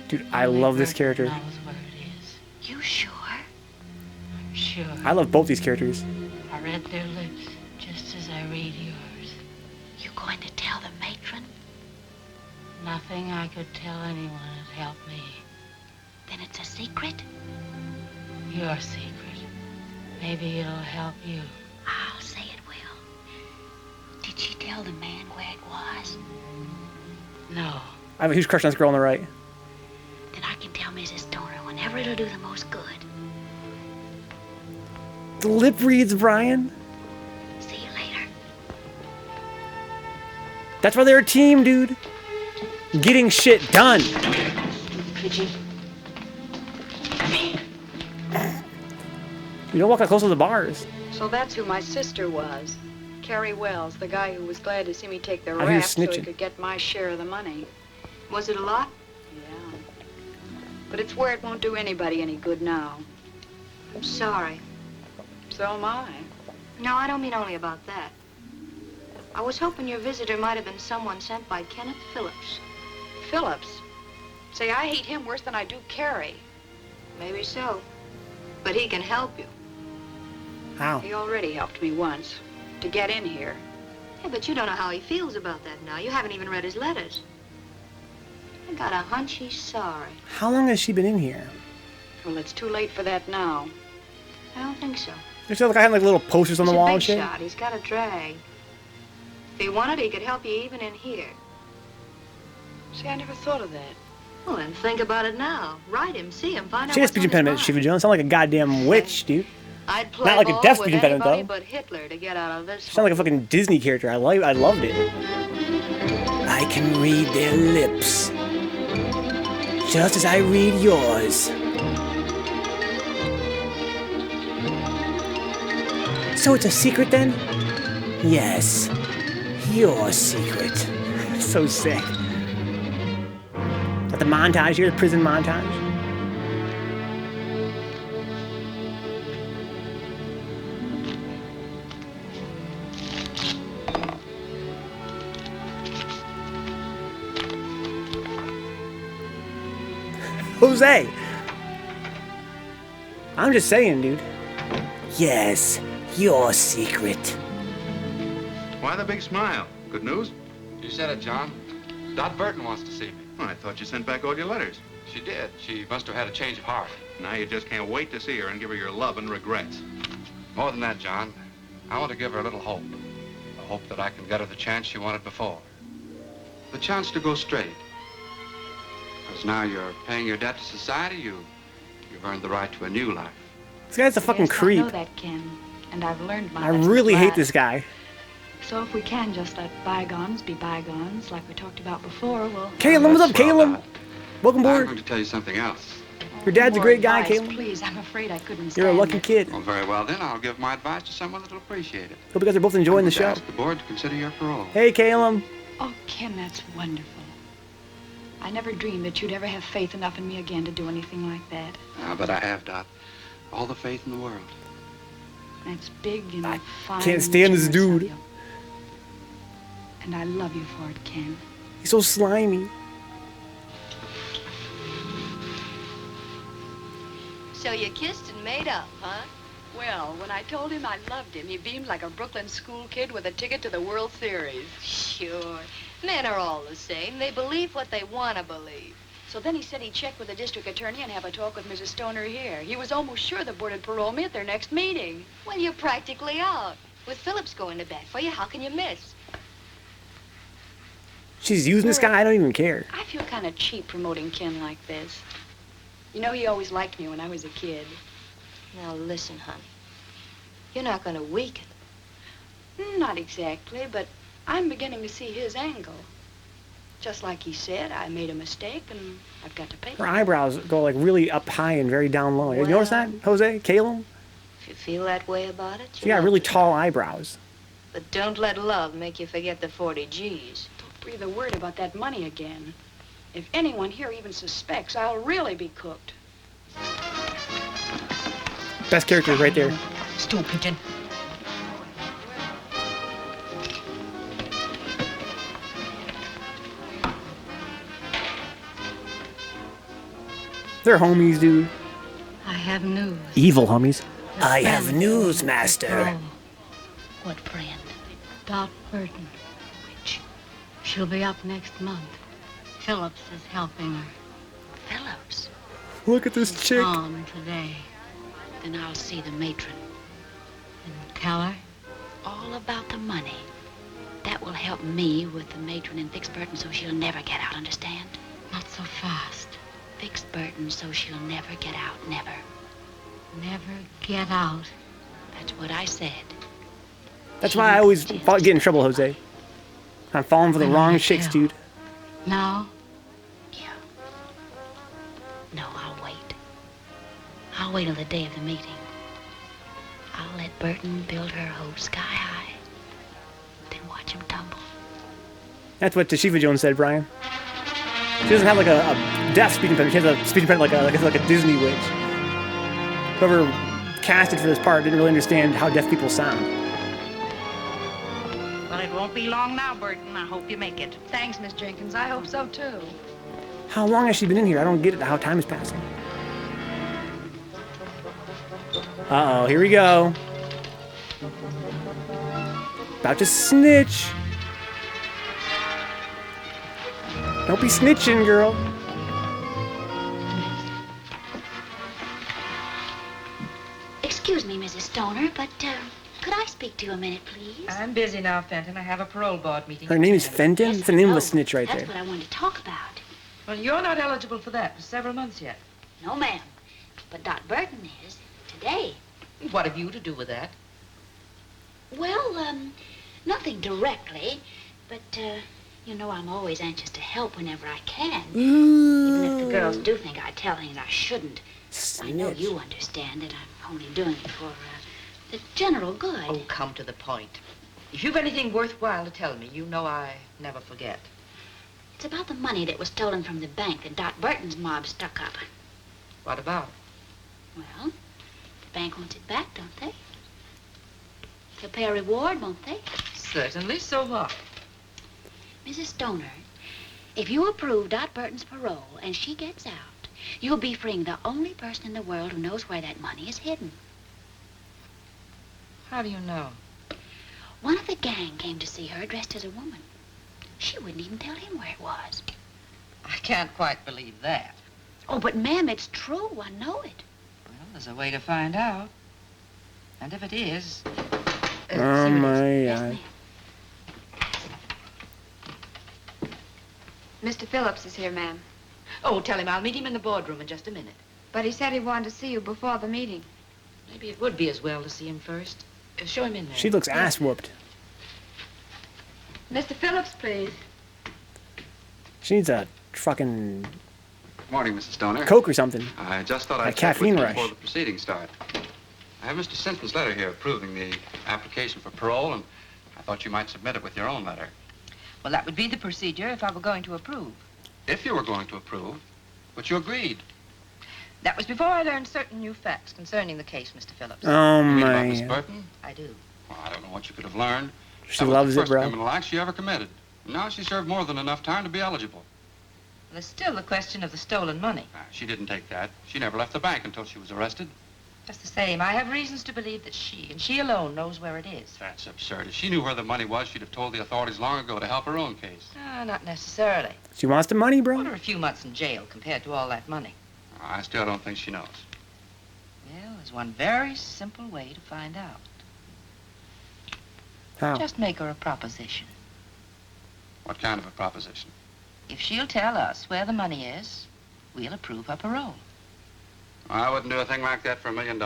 Dude, I love this character. Knows where it is. You sure? I'm sure. sure. I love both these characters. I read their lips just as I read yours. You going to tell the matron? Nothing I could tell anyone would help me. Then it's a secret? Your secret. Maybe it'll help you. I'll say it will. Did she tell the man where it was? No. I have a huge crush on this girl on the right. Then I can tell Mrs. Stoner whenever it'll do the most good. The lip reads, Brian. See you later. That's why they're a team, dude. Getting shit done. Could you? You don't walk that close to the bars. So that's who my sister was. Carrie Wells, the guy who was glad to see me take the I hear you rap so he snitching. could get my share of the money. Was it a lot? Yeah. But it's where it won't do anybody any good now. I'm sorry. So am I. No, I don't mean only about that. I was hoping your visitor might have been someone sent by Kenneth Phillips. Phillips? Say, I hate him worse than I do Carrie. Maybe so. But he can help you. How? He already helped me once. To get in here. Yeah, but you don't know how he feels about that now. You haven't even read his letters. I got a hunch he's sorry. How long has she been in here? Well, it's too late for that now. I don't think so. There's like I had like little posters on the He's wall a big and shit. shot. He's got a drag. If he wanted, he could help you even in here. See, I never thought of that. Well, then think about it now. Write him, see him, find out She has what's speech on his impediment, mind. Shiva Jones. Sound like a goddamn witch, dude. I'd play Not like a ball deaf with speech impediment, anybody though. but Hitler to get out of this Sound like a fucking Disney character. I loved it. I can read their lips, just as I read yours. So it's a secret then? Yes, your secret. So sick. Got the montage here, the prison montage. Jose! I'm just saying, dude. Yes, your secret. Why the big smile? Good news? You said it, John. Dot Burton wants to see me. Oh, I thought you sent back all your letters. She did. She must have had a change of heart. Now you just can't wait to see her and give her your love and regrets. More than that, John. I want to give her a little hope. A hope that I can get her the chance she wanted before. The chance to go straight. Because now you're paying your debt to society, you've earned the right to a new life. This guy's a fucking Yes, I creep. know that, Ken. And I've learned my I lessons really hate last. this guy. So if we can just let bygones be bygones, like we talked about before, we'll... Caleb, what's up, Caleb? Welcome I'm aboard. going to tell you something else. Your dad's a More great guy, advice, Caleb. Please, I'm afraid I couldn't You're a stand lucky it. kid. Well, very well, then I'll give my advice to someone that'll appreciate it. Hope you guys are both enjoying the I'm show. going to ask the board to consider your parole. Hey, Caleb. Oh, Ken, that's wonderful. I never dreamed that you'd ever have faith enough in me again to do anything like that. But I have, Dot. All the faith in the world. That's big and fine. Can't stand this generous of dude. you. And I love you for it, Ken. He's so slimy. So you kissed and made up, huh? Well, when I told him I loved him, he beamed like a Brooklyn school kid with a ticket to the World Series. Sure. Men are all the same. They believe what they want to believe. So then he said he'd check with the district attorney and have a talk with Mrs. Stoner here. He was almost sure the board would parole me at their next meeting. Well, you're practically out. With Phillips going to bat for you, how can you miss? She's using this guy. I don't even care. I feel kind of cheap promoting Ken like this. You know, he always liked me when I was a kid. Now listen, honey. You're not going to weaken. Not exactly, but I'm beginning to see his angle. Just like he said, I made a mistake and I've got to pay. Her eyebrows go like really up high and very down low. You notice that, Jose? Caleb? If you feel that way about it, She got really tall eyebrows. But don't let love make you forget the 40 G's. Don't breathe a word about that money again. If anyone here even suspects, I'll really be cooked. Best characters right there. Stool pigeon. They're homies, dude. I have news. Evil homies. I have news, master. What friend? Dot Burton. Which? She'll be up next month. Phillips is helping her. Phillips? Look at this chick. Gone today. Then I'll see the matron. And tell her? All about the money. That will help me with the matron and fix Burton so she'll never get out, understand? Not so fast. Fix Burton so she'll never get out, never. Never get out. That's what I said. That's why I always get in trouble, Jose. I'm falling for the wrong chicks, dude. Now? Yeah. No, I'll wait. I'll wait till the day of the meeting. I'll let Burton build her hopes sky high. Then watch him tumble. That's what Tashiva Jones said, Brian. She doesn't have like a deaf speaking impediment. She has a speaking impediment like a Disney witch. Whoever casted for this part didn't really understand how deaf people sound. Well, it won't be long now, Burton. I hope you make it. Thanks, Miss Jenkins. I hope so, too. How long has she been in here? I don't get it, how time is passing. Uh-oh, here we go. About to snitch. Don't be snitching, girl. Excuse me, Mrs. Stoner, but could I speak to you a minute, please? I'm busy now, Fenton. I have a parole board meeting. Her name is Fenton? Yes, It's the name of I a snitch right That's there. what I wanted to talk about. Well, you're not eligible for that for several months yet. No, ma'am. But Dot Burton is today. What have you to do with that? Well, nothing directly, but, you know, I'm always anxious to help whenever I can. Even if the girls do think I tell things I shouldn't. I know you understand that I'm only doing it for, the general good. Oh, come to the point. If you've anything worthwhile to tell me, you know I never forget. It's about the money that was stolen from the bank that Dot Burton's mob stuck up. What about? Well, the bank wants it back, don't they? They'll pay a reward, won't they? Certainly, so what? Mrs. Stoner, if you approve Dot Burton's parole and she gets out, you'll be freeing the only person in the world who knows where that money is hidden. How do you know? One of the gang came to see her dressed as a woman. She wouldn't even tell him where it was. I can't quite believe that. Oh, but ma'am, it's true. I know it. Well, there's a way to find out. And if it is... Oh, my God. Mr. Phillips is here, ma'am. Oh, tell him I'll meet him in the boardroom in just a minute. But he said he wanted to see you before the meeting. Maybe it would be as well to see him first. Show him in there. She looks ass whooped. Mr. Phillips, please. She needs a fucking Good morning, Mrs. Stoner. Coke or something. I just thought A I'd check with caffeine you rush. before the proceedings start. I have Mr. Simpson's letter here approving the application for parole, and I thought you might submit it with your own letter. Well, that would be the procedure if I were going to approve. If you were going to approve, but you agreed. That was before I learned certain new facts concerning the case, Mr. Phillips. Oh, You mean about my Miss God. Burton? I do. Well, I don't know what you could have learned. She That was loves the it, first bro. criminal act she ever committed. Now she served more than enough time to be eligible. There's still the question of the stolen money. She didn't take that. She never left the bank until she was arrested. Just the same, I have reasons to believe that she, and she alone, knows where it is. That's absurd. If she knew where the money was, she'd have told the authorities long ago to help her own case. Not necessarily. She wants the money, bro. What are a few months in jail compared to all that money? I still don't think she knows. Well, there's one very simple way to find out. How? Just make her a proposition. What kind of a proposition? If she'll tell us where the money is, we'll approve her parole. I wouldn't do a thing like that for $1 million.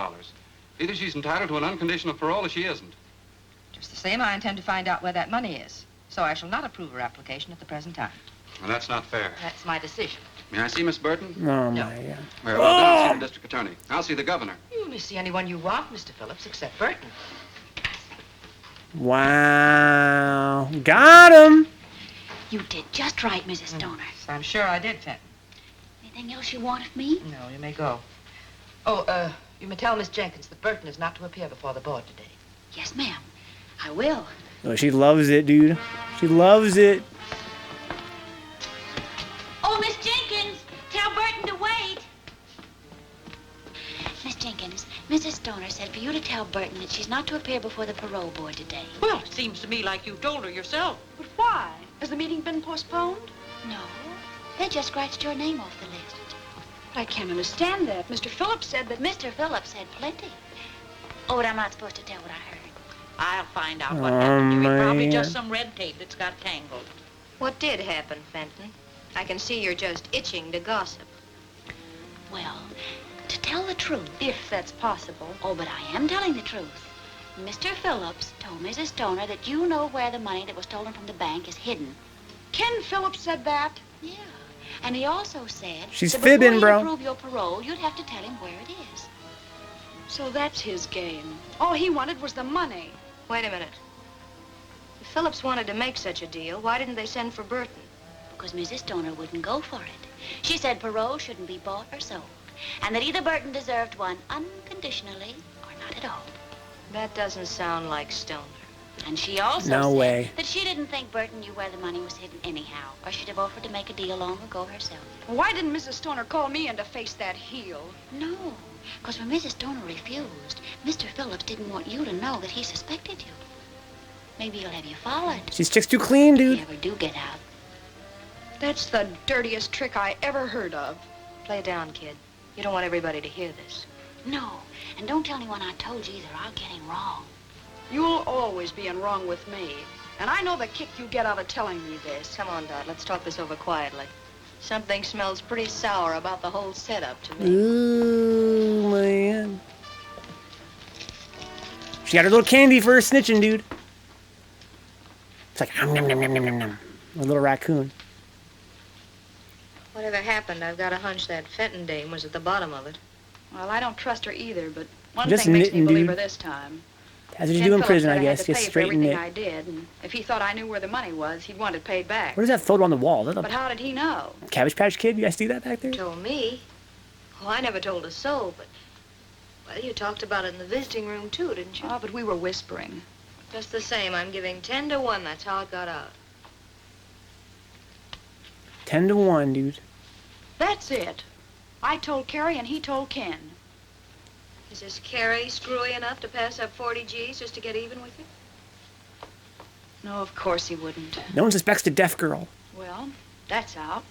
Either she's entitled to an unconditional parole or she isn't. Just the same, I intend to find out where that money is. So I shall not approve her application at the present time. Well, that's not fair. That's my decision. May I see Miss Burton? Oh, my God. Very well, then I'll see the district attorney. I'll see the governor. You may see anyone you want, Mr. Phillips, except Burton. Wow. Got him. You did just right, Mrs. Stoner. I'm sure I did, Fenton. Anything else you want of me? No, you may go. Oh, you may tell Miss Jenkins that Burton is not to appear before the board today. Yes, ma'am. I will. Oh, she loves it, dude. She loves it. Oh, Miss Jenkins, tell Burton to wait. Miss Jenkins, Mrs. Stoner said for you to tell Burton that she's not to appear before the parole board today. Well, it seems to me like you told her yourself. But why? Has the meeting been postponed? No, they just scratched your name off the list. But I can't understand that. Mr. Phillips said that... Mr. Phillips said plenty. Oh, but I'm not supposed to tell what I heard. I'll find out what happened, dearie. Probably just some red tape that's got tangled. What did happen, Fenton? I can see you're just itching to gossip. Well, to tell the truth. If that's possible. Oh, but I am telling the truth. Mr. Phillips told Mrs. Stoner that you know where the money that was stolen from the bank is hidden. Ken Phillips said that? Yeah. And he also said... She's that fibbing, before bro. you approve your parole, you'd have to tell him where it is. So that's his game. All he wanted was the money. Wait a minute. If Phillips wanted to make such a deal, why didn't they send for Burton? Because Mrs. Stoner wouldn't go for it. She said parole shouldn't be bought or sold, and that either Burton deserved one unconditionally or not at all. That doesn't sound like Stoner. And she also No said way. that she didn't think Burton knew where the money was hidden anyhow, or she'd have offered to make a deal long ago herself. Well, why didn't Mrs. Stoner call me in to face that heel? No, because when Mrs. Stoner refused, Mr. Phillips didn't want you to know that he suspected you. Maybe he'll have you followed. She's chick's too clean, If dude. you ever do get out. That's the dirtiest trick I ever heard of. Play down, kid. You don't want everybody to hear this. No, and don't tell anyone I told you either. I'll get him wrong. You'll always be in wrong with me. And I know the kick you get out of telling me this. Come on, Dot. Let's talk this over quietly. Something smells pretty sour about the whole setup to me. Ooh, man. She got her little candy for her snitching, dude. It's like, nom, nom, nom, nom, nom, nom, nom. A little raccoon. Whatever happened, I've got a hunch that Fenton dame was at the bottom of it. Well, I don't trust her either, but one Just thing makes me knitting, believe dude. her this time. That's what you Ken do in Phillips prison, said I had guess. to Get pay for straight in everything it. I did, and if he thought I knew where the money was, he'd want it paid back. What is that photo on the wall? Is that But a how did he know? Cabbage Patch Kid? You guys see that back there? Told me. Oh, I never told a soul, but... Well, you talked about it in the visiting room, too, didn't you? Oh, but we were whispering. Just the same, I'm giving 10 to 1. That's how it got out. 10 to 1, dude. That's it. I told Carrie and he told Ken. Is this Carrie screwy enough to pass up 40 G's just to get even with you? No, of course he wouldn't. No one suspects the deaf girl. Well, that's out.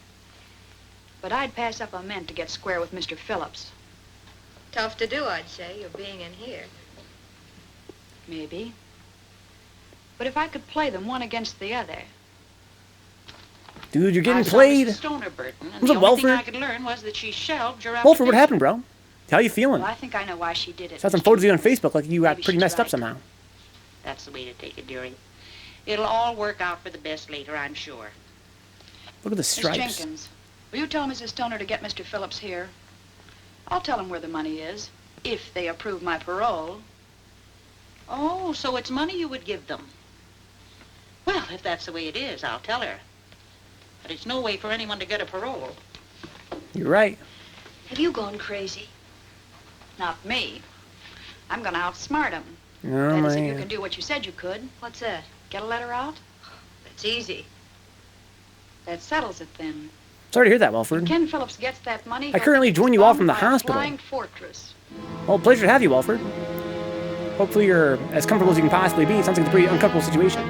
But I'd pass up a mint to get square with Mr. Phillips. Tough to do, I'd say, you're being in here. Maybe. But if I could play them one against the other. Dude, you're getting I saw played. Mrs. Stoner, Burton, and What's the up, only thing Welford? I could learn was that she shelved your Wolford, what application. happened, bro? How you feeling? Well, I think I know why she did it. Saw some photos of you on Facebook like you got Maybe pretty she's messed up right. somehow. That's the way to take it, dearie. It'll all work out for the best later, I'm sure. Look at the Miss stripes. Jenkins, will you tell Mrs. Stoner to get Mr. Phillips here? I'll tell him where the money is, if they approve my parole. Oh, so it's money you would give them. Well, if that's the way it is, I'll tell her. But it's no way for anyone to get a parole. You're right. Have you gone crazy? Not me. I'm gonna outsmart him. Oh, That is, if you man. can do what you said you could. What's that? Get a letter out? That's easy. That settles it then. Sorry to hear that, Welford. Ken Phillips gets that money. I currently join you all from the bombed by a hospital. Flying fortress. Well, pleasure to have you, Welford. Hopefully you're as comfortable as you can possibly be. It sounds like a pretty uncomfortable situation.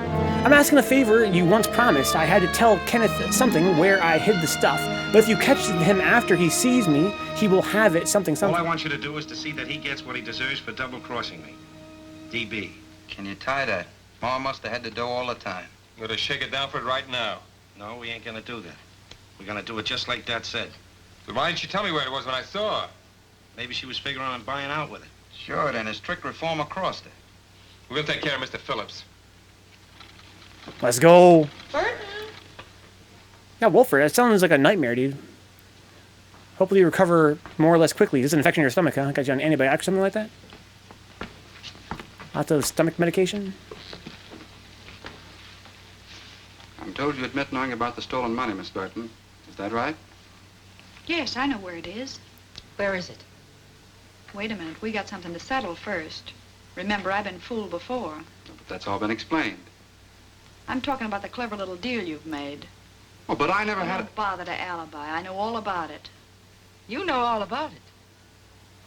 I'm asking a favor you once promised. I had to tell Kenneth something where I hid the stuff. But if you catch him after he sees me, he will have it something. All I want you to do is to see that he gets what he deserves for double-crossing me. DB. Can you tie that? Ma must have had the dough all the time. I'm gonna shake it down for it right now. No, we ain't gonna do that. We're gonna do it just like Dad said. But why didn't you tell me where it was when I saw her? Maybe she was figuring on buying out with it. Sure, then his strict reformer crossed her. We'll take care of Mr. Phillips. Let's go. Burton! Yeah, Wolford, that sounds like a nightmare, dude. Hopefully you recover more or less quickly. This is an infection in your stomach, huh? Got you on antibiotics or something like that? Lots of stomach medication? I'm told you admit knowing about the stolen money, Miss Burton. Is that right? Yes, I know where it is. Where is it? Wait a minute. We got something to settle first. Remember, I've been fooled before. But that's all been explained. I'm talking about the clever little deal you've made. Oh, but I never had Don't bother to alibi. I know all about it. You know all about it.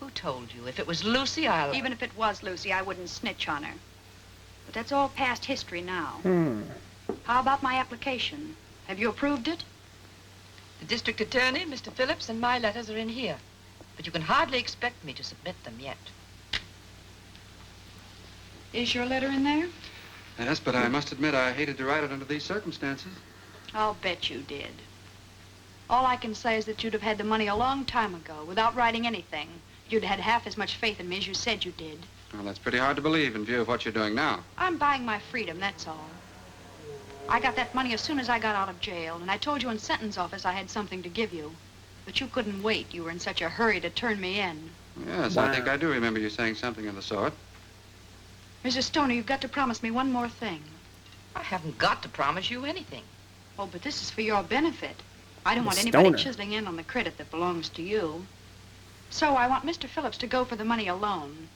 Who told you? If it was Lucy, I'll... Even if it was Lucy, I wouldn't snitch on her. But that's all past history now. How about my application? Have you approved it? The district attorney, Mr. Phillips, and my letters are in here. But you can hardly expect me to submit them yet. Is your letter in there? Yes, but I must admit I hated to write it under these circumstances. I'll bet you did. All I can say is that you'd have had the money a long time ago without writing anything. You'd had half as much faith in me as you said you did. Well, that's pretty hard to believe in view of what you're doing now. I'm buying my freedom, that's all. I got that money as soon as I got out of jail, and I told you in sentence office I had something to give you. But you couldn't wait. You were in such a hurry to turn me in. Yes, I think I do remember you saying something of the sort. Mrs. Stoner, you've got to promise me one more thing. I haven't got to promise you anything. Oh, but this is for your benefit. I don't want Miss anybody Stoner. chiseling in on the credit that belongs to you. So I want Mr. Phillips to go for the money alone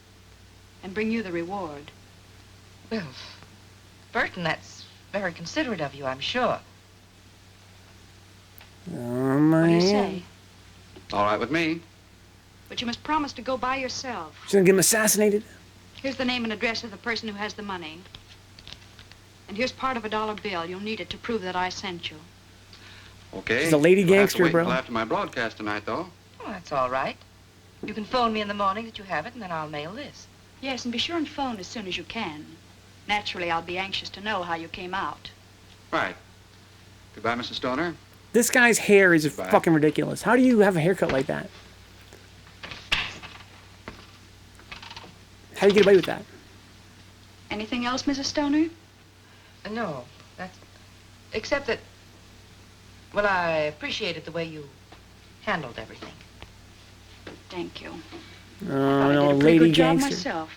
and bring you the reward. Well, Burton, that's very considerate of you, I'm sure. Oh, my. What do you say? All right with me. But you must promise to go by yourself. She's gonna get him assassinated. Here's the name and address of the person who has the money. And here's part of a $1 bill. You'll need it to prove that I sent you. Okay. She's a lady You'll have to gangster, wait bro. until after my broadcast tonight, though. Oh, that's all right. You can phone me in the morning that you have it, and then I'll mail this. Yes, and be sure and phone as soon as you can. Naturally, I'll be anxious to know how you came out. Right. Goodbye, Mrs. Stoner. This guy's hair is Goodbye. fucking ridiculous. How do you have a haircut like that? How do you get away with that? Anything else, Mrs. Stoner? No, that's... Except that... Well, I appreciated the way you handled everything. Thank you. Oh, I no, did a pretty lady good job gangster. myself.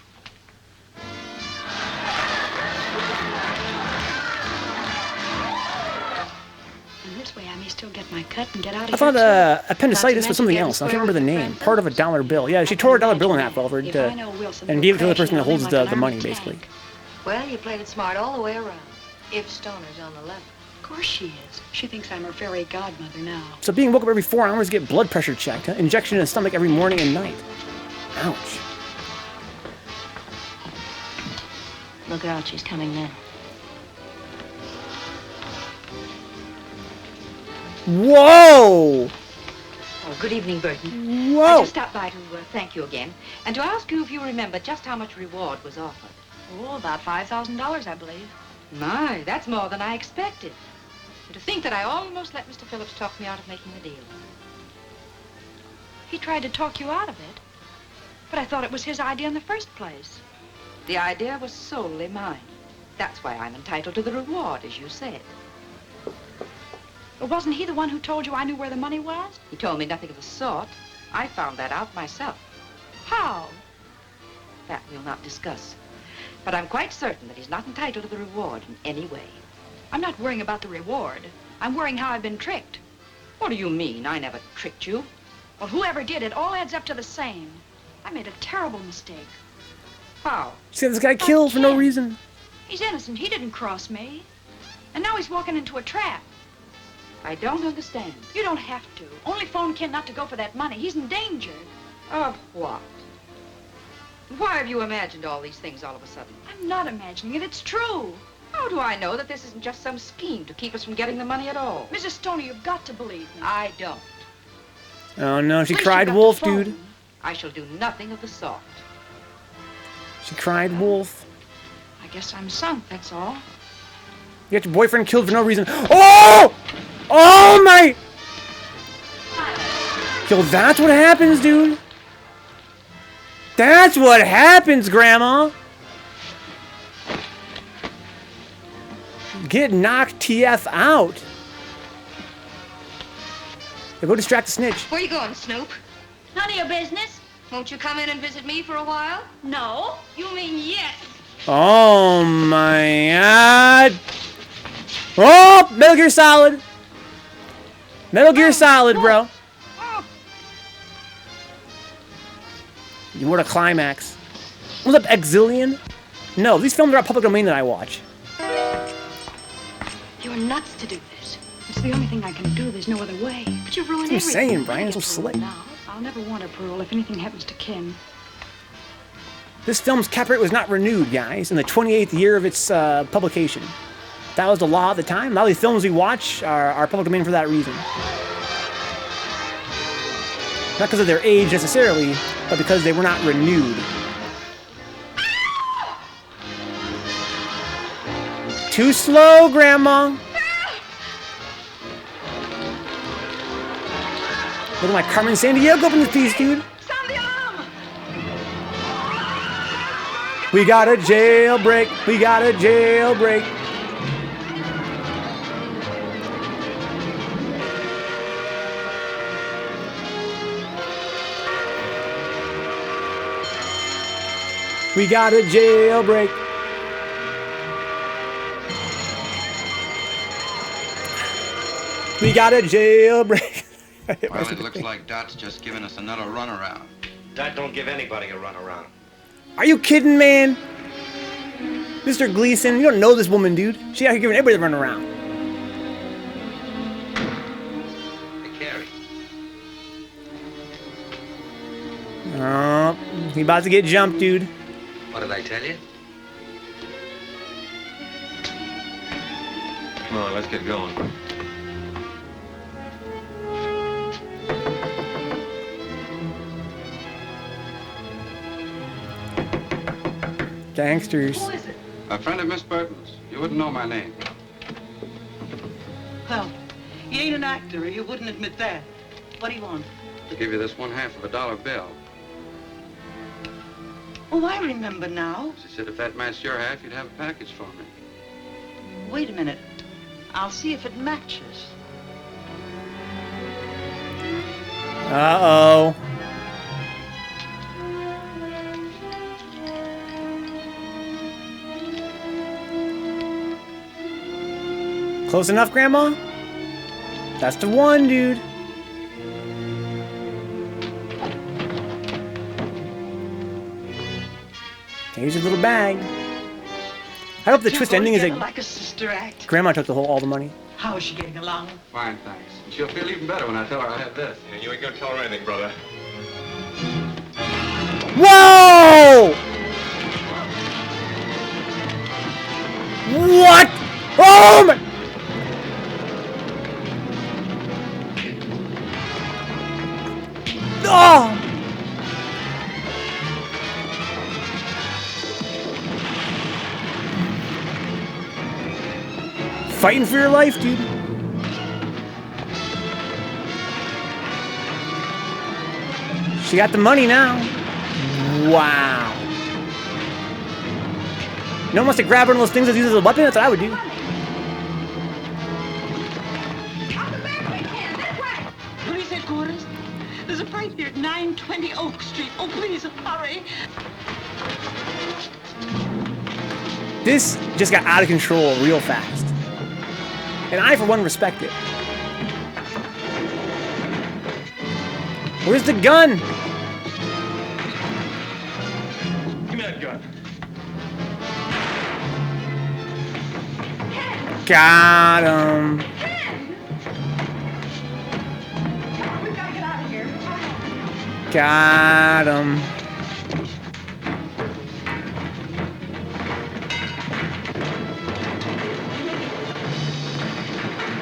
And this way I may still get my cut and get out of I thought here, too. appendicitis was something else. I can't remember the name. Part of a $1 bill. Yeah, she tore a $1 bill in half over If to, I know Wilson, and he'll gave it to the crash person that down holds like an the money, armored basically. tank. Well, you played it smart all the way around. If Stoner's on the level. Of course she is. She thinks I'm her fairy godmother now. So being woke up every 4 hours to get blood pressure checked. Huh? Injection in the stomach every morning and night. Ouch. Look out, she's coming now. Whoa! Oh, good evening, Burton. Whoa! I just stopped by to thank you again, and to ask you if you remember just how much reward was offered. Oh, about $5,000, I believe. My, that's more than I expected. And to think that I almost let Mr. Phillips talk me out of making the deal. He tried to talk you out of it. But I thought it was his idea in the first place. The idea was solely mine. That's why I'm entitled to the reward, as you said. But wasn't he the one who told you I knew where the money was? He told me nothing of the sort. I found that out myself. How? That we'll not discuss. But I'm quite certain that he's not entitled to the reward in any way. I'm not worrying about the reward. I'm worrying how I've been tricked. What do you mean? I never tricked you. Well, whoever did it all adds up to the same. I made a terrible mistake. How? She got this guy killed for no reason. He's innocent. He didn't cross me. And now he's walking into a trap. I don't understand. You don't have to. Only phone Ken not to go for that money. He's in danger. Of what? Why have you imagined all these things all of a sudden? I'm not imagining it. It's true. How do I know that this isn't just some scheme to keep us from getting the money at all? Mrs. Stoner, you've got to believe me. I don't. Oh no, she At least cried you got wolf, the phone. dude. I shall do nothing of the sort. She cried wolf. I guess I'm sunk, that's all. You got your boyfriend killed for no reason. Oh! Oh my! Yo, that's what happens, dude. That's what happens, Grandma. Get knocked TF out. Now go distract the snitch. Where you going, Snoop? None of your business. Won't you come in and visit me for a while? No. You mean yes. Oh my god. Oh, Metal Gear Solid. Metal Gear Solid, bro. What a climax. What's up, Exilian? No, these films are public domain that I watch. You're nuts to do this. It's the only thing I can do. There's no other way. But you've ruined That's what I'm everything. saying, Brian. It's so slick. Now, I'll I'll never want a parole if anything happens to Ken. This film's copyright was not renewed, guys, in the 28th year of its publication. That was the law at the time. A lot of these films we watch are public domain for that reason. Not because of their age necessarily, but because they were not renewed. Too slow, Grandma. Look at my Carmen Sandiego up in this piece, dude. We got a jailbreak. We got a jailbreak. We got a jailbreak. We got a jailbreak. Well, it looks like Dot's just giving us another runaround. Dot don't give anybody a runaround. Are you kidding, man? Mr. Gleason, you don't know this woman, dude. She out here giving everybody the run around. Hey, Carrie. Oh, he about to get jumped, dude. What did I tell you? Come on, let's get going. Gangsters. Who is it? A friend of Miss Burton's. You wouldn't know my name. Well, he ain't an actor, or you wouldn't admit that. What do you want? I'll give you this $1/2 of a dollar bill. Oh, I remember now. She said if that matched your half, you'd have a package for me. Wait a minute. I'll see if it matches. Uh-oh. Close enough, Grandma? That's the one, dude. Here's your little bag. I hope the twist ending is that like a sister act. Grandma took all the money. How is she getting along? Fine, thanks. And she'll feel even better when I tell her I have this. And you ain't gonna tell her anything, brother. Whoa! What? Oh my! Oh! Fighting for your life, dude. She got the money now. Wow. No one wants to grab one of those things that uses a weapon? That's what I would do. Police headquarters. There's a fight here at 920 Oak Street. Oh, please, hurry. This just got out of control real fast. And I, for one, respect it. Where's the gun? Give me that gun. Got him. We gotta get out of here. Got him.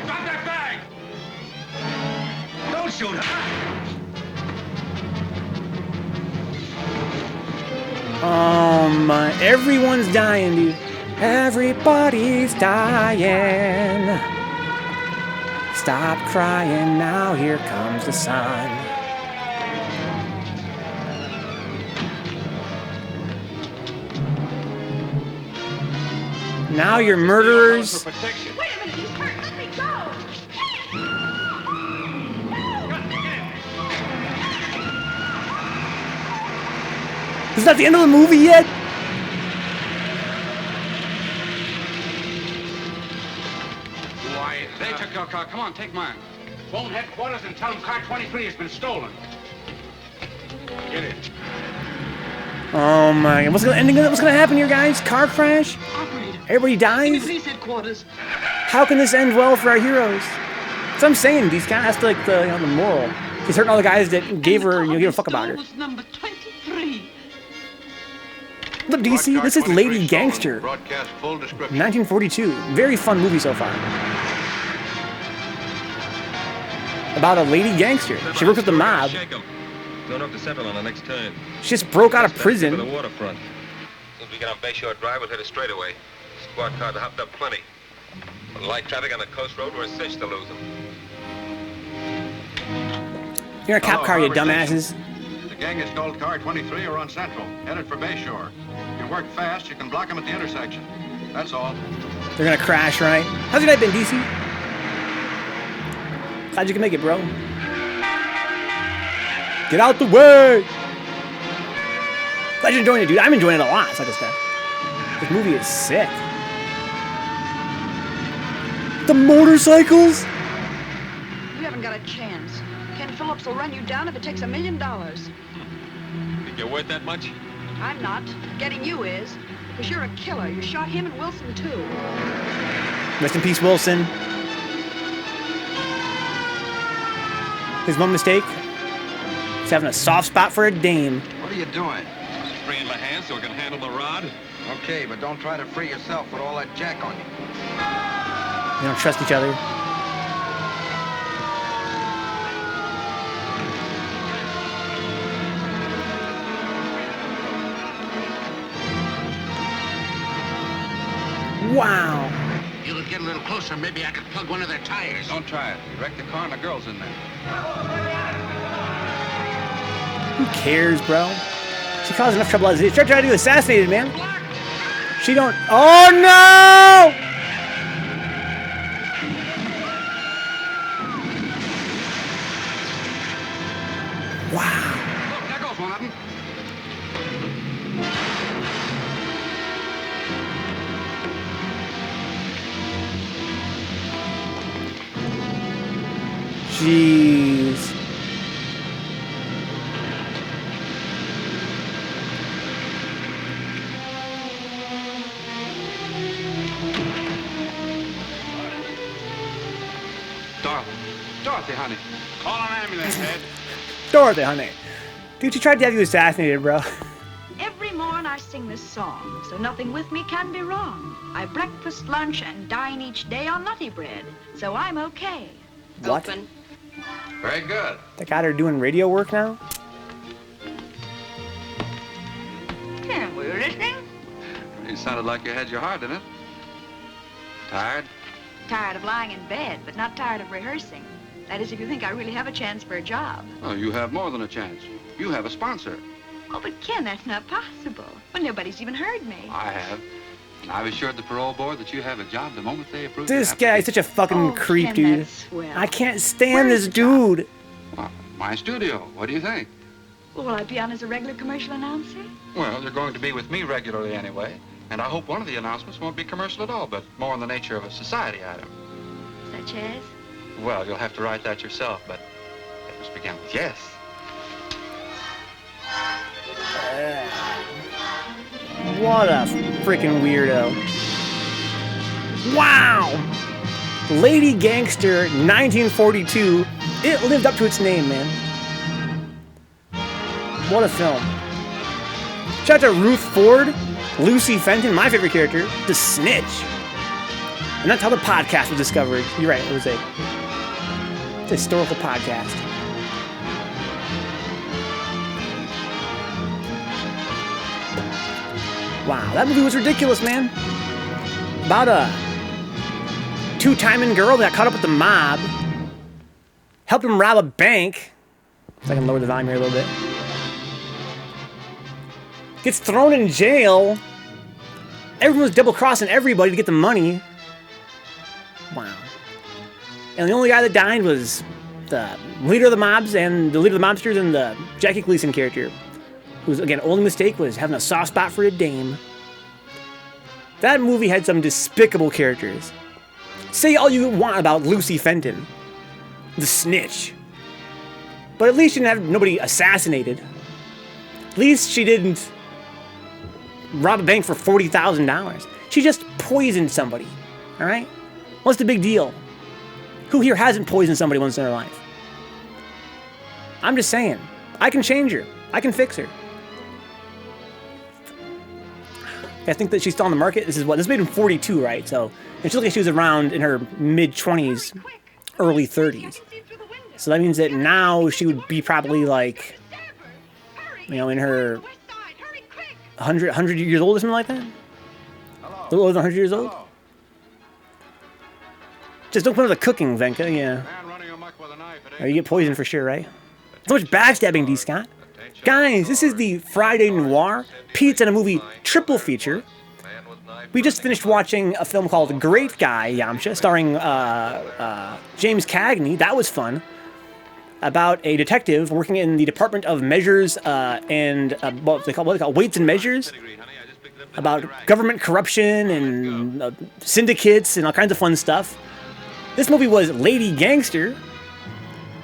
Drop that bag! Don't shoot her! Everyone's dying, dude. Everybody's dying. Stop crying now, here comes the sun. Now you're murderers. For protection. Wait a minute, he's hurt. Let me go. Is that the end of the movie yet? Why, they took your car. Come on, take mine. Phone headquarters and tell them car 23 has been stolen. Get it. Oh my God. What's gonna happen here, guys? Car crash? Operator. Everybody dies? Police headquarters. How can this end well for our heroes? That's what I'm saying. These guys, that's like the moral. She's hurting all the guys that gave her, you know, give a fuck about her. Was number 23. Look, DC, this is Lady Gangster. Broadcast full description. 1942. Very fun movie so far. About a lady gangster. She worked with the mob. Don't have to settle on the next turn. She just broke out of To the prison. waterfront. As soon as we get on Bayshore Drive, we'll hit a straightaway. Squad cars are hopped up plenty. With light traffic on the coast road, we're a cinch to lose them. You're in a cop car, you dumbasses. The gang is called Car 23 or on Central, headed for Bayshore. If you work fast, you can block them at the intersection. That's all. They're gonna crash, right? How's your night been, DC? Glad you can make it, bro. Get out the way! Glad you're enjoying it, dude. I'm enjoying it a lot. It's like this movie is sick. The motorcycles? You haven't got a chance. Ken Phillips will run you down if it takes $1 million. Think you're worth that much? I'm not. Getting you is. Because you're a killer. You shot him and Wilson, too. Rest in peace, Wilson. His one mistake? He's having a soft spot for a dame. What are you doing? Freeing my hands so I can handle the rod. Okay, but don't try to free yourself with all that jack on you. They don't trust each other. Wow. You could get a little closer, maybe I could plug one of their tires. Don't try it. You wrecked the car and the girl's in there. Who cares, bro? She caused enough trouble as it is. She's trying to get assassinated, man. She don't. Oh no! Wow. Look, there goes one of them. Jeez. Dorothy, honey. Call an ambulance, Ed. Dorothy, honey. Dude, she tried to have you assassinated, bro. Every morn I sing this song, so nothing with me can be wrong. I breakfast, lunch, and dine each day on nutty bread, so I'm okay. What? Open. Very good. That got her doing radio work now? Ken, were you listening? You sounded like you had your heart in it. Tired? Tired of lying in bed, but not tired of rehearsing. That is, if you think I really have a chance for a job. Oh, you have more than a chance. You have a sponsor. Oh, but Ken, that's not possible. Well, nobody's even heard me. I have. And I've assured the parole board that you have a job the moment they approve. This guy's such a fucking creep, Ken, dude. that's swell. I can't stand this dude. Well, my studio. What do you think? Well, will I be on as a regular commercial announcer? Well, you're going to be with me regularly anyway. And I hope one of the announcements won't be commercial at all, but more in the nature of a society item. Such as? Well, you'll have to write that yourself, but it must begin with yes. What a freaking weirdo. Wow! Lady Gangster, 1942. It lived up to its name, man. What a film. Shout out to Ruth Ford, Lucy Fenton, my favorite character, the Snitch. And that's how the podcast was discovered. You're right, it was a historical podcast. Wow, that movie was ridiculous, man. About a two-timing girl that got caught up with the mob, helped him rob a bank. If I can lower the volume here a little bit. Gets thrown in jail. Everyone was double-crossing everybody to get the money. Wow. And the only guy that died was the leader of the mobs and the leader of the mobsters and the Jackie Gleason character. Whose, again, only mistake was having a soft spot for a dame. That movie had some despicable characters. Say all you want about Lucy Fenton, the Snitch. But at least she didn't have nobody assassinated. At least she didn't rob a bank for $40,000. She just poisoned somebody, all right? What's the big deal? Who here hasn't poisoned somebody once in their life? I'm just saying. I can change her. I can fix her. I think that she's still on the market. This is what? This is made in 42, right? So, and she looked like she was around in her mid-20s, early 30s. So that means that now she would be probably like, you know, in her 100 years old or something like that? A little over 100 years old? Just don't put the cooking, Venka, yeah. Or you get poisoned for sure, right? So much backstabbing, D. Scott. Guys, this is the Friday Noir Pizza and a Movie triple feature. We just finished watching a film called Great Guy, Yamcha, starring James Cagney. That was fun. About a detective working in the Department of Measures and what they call weights and measures. About government corruption and syndicates and all kinds of fun stuff. This movie was Lady Gangster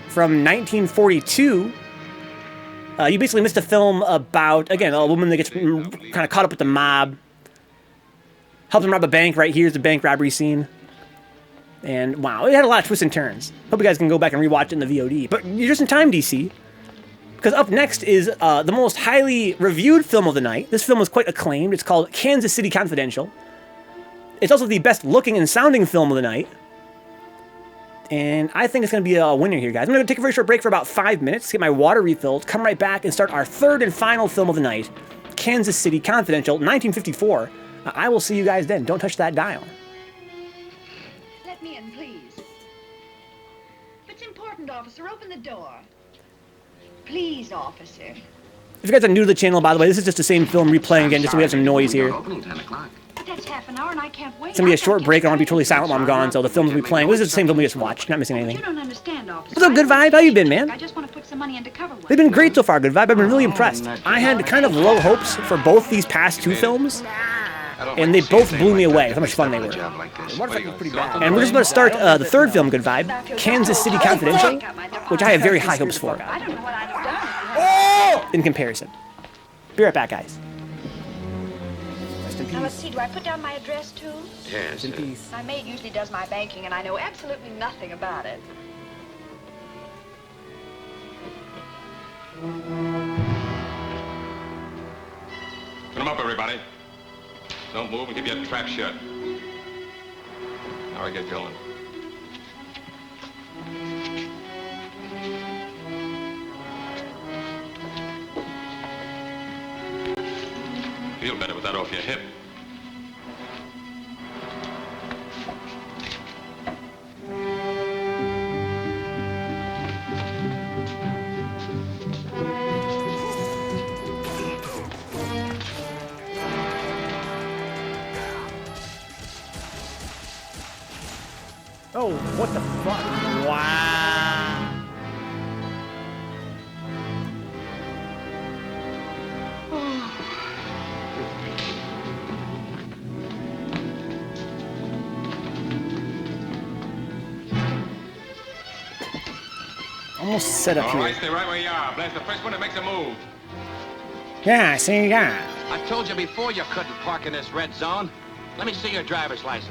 from 1942. You basically missed a film about, again, a woman that gets kind of caught up with the mob. Helps him rob a bank, right? Here's the bank robbery scene. And wow, it had a lot of twists and turns. Hope you guys can go back and rewatch it in the VOD. But you're just in time, DC. Because up next is the most highly reviewed film of the night. This film was quite acclaimed. It's called Kansas City Confidential. It's also the best looking and sounding film of the night. And I think it's going to be a winner here, guys. I'm going to take a very short break for about 5 minutes, get my water refilled, come right back, and start our third and final film of the night, Kansas City Confidential, 1954. I will see you guys then. Don't touch that dial. Let me in, please. If it's important, officer, open the door. Please, officer. If you guys are new to the channel, by the way, this is just the same film replaying again, just so we have some noise here. But that's half an hour and I can't wait. It's going to be a short break. I want to be totally silent while I'm gone, so the film will be playing. This is the same film we just watched. Not missing anything. You don't understand, officer. What's up, Good Vibe? How you been, man? I just want to put some money into cover one. They've been great so far, Good Vibe. I've been really impressed. I had kind of low hopes for both these past two films, and they both blew me away with how much fun they were. And we're just about to start the third film, Good Vibe, Kansas City Confidential, which I have very high hopes for. I don't know what I'd have done. In comparison. Be right back, guys. Now let's see, do I put down my address too? Yes. In peace. My maid usually does my banking and I know absolutely nothing about it. Put them up, everybody. Don't move and keep your trap shut. Now we get going. Feel better with that off your hip. Oh, what the fuck? Wow. Almost set up All here. right, stay right where you are. Blast the first one that makes a move. Yeah, see ya. I told you before you couldn't park in this red zone. Let me see your driver's license.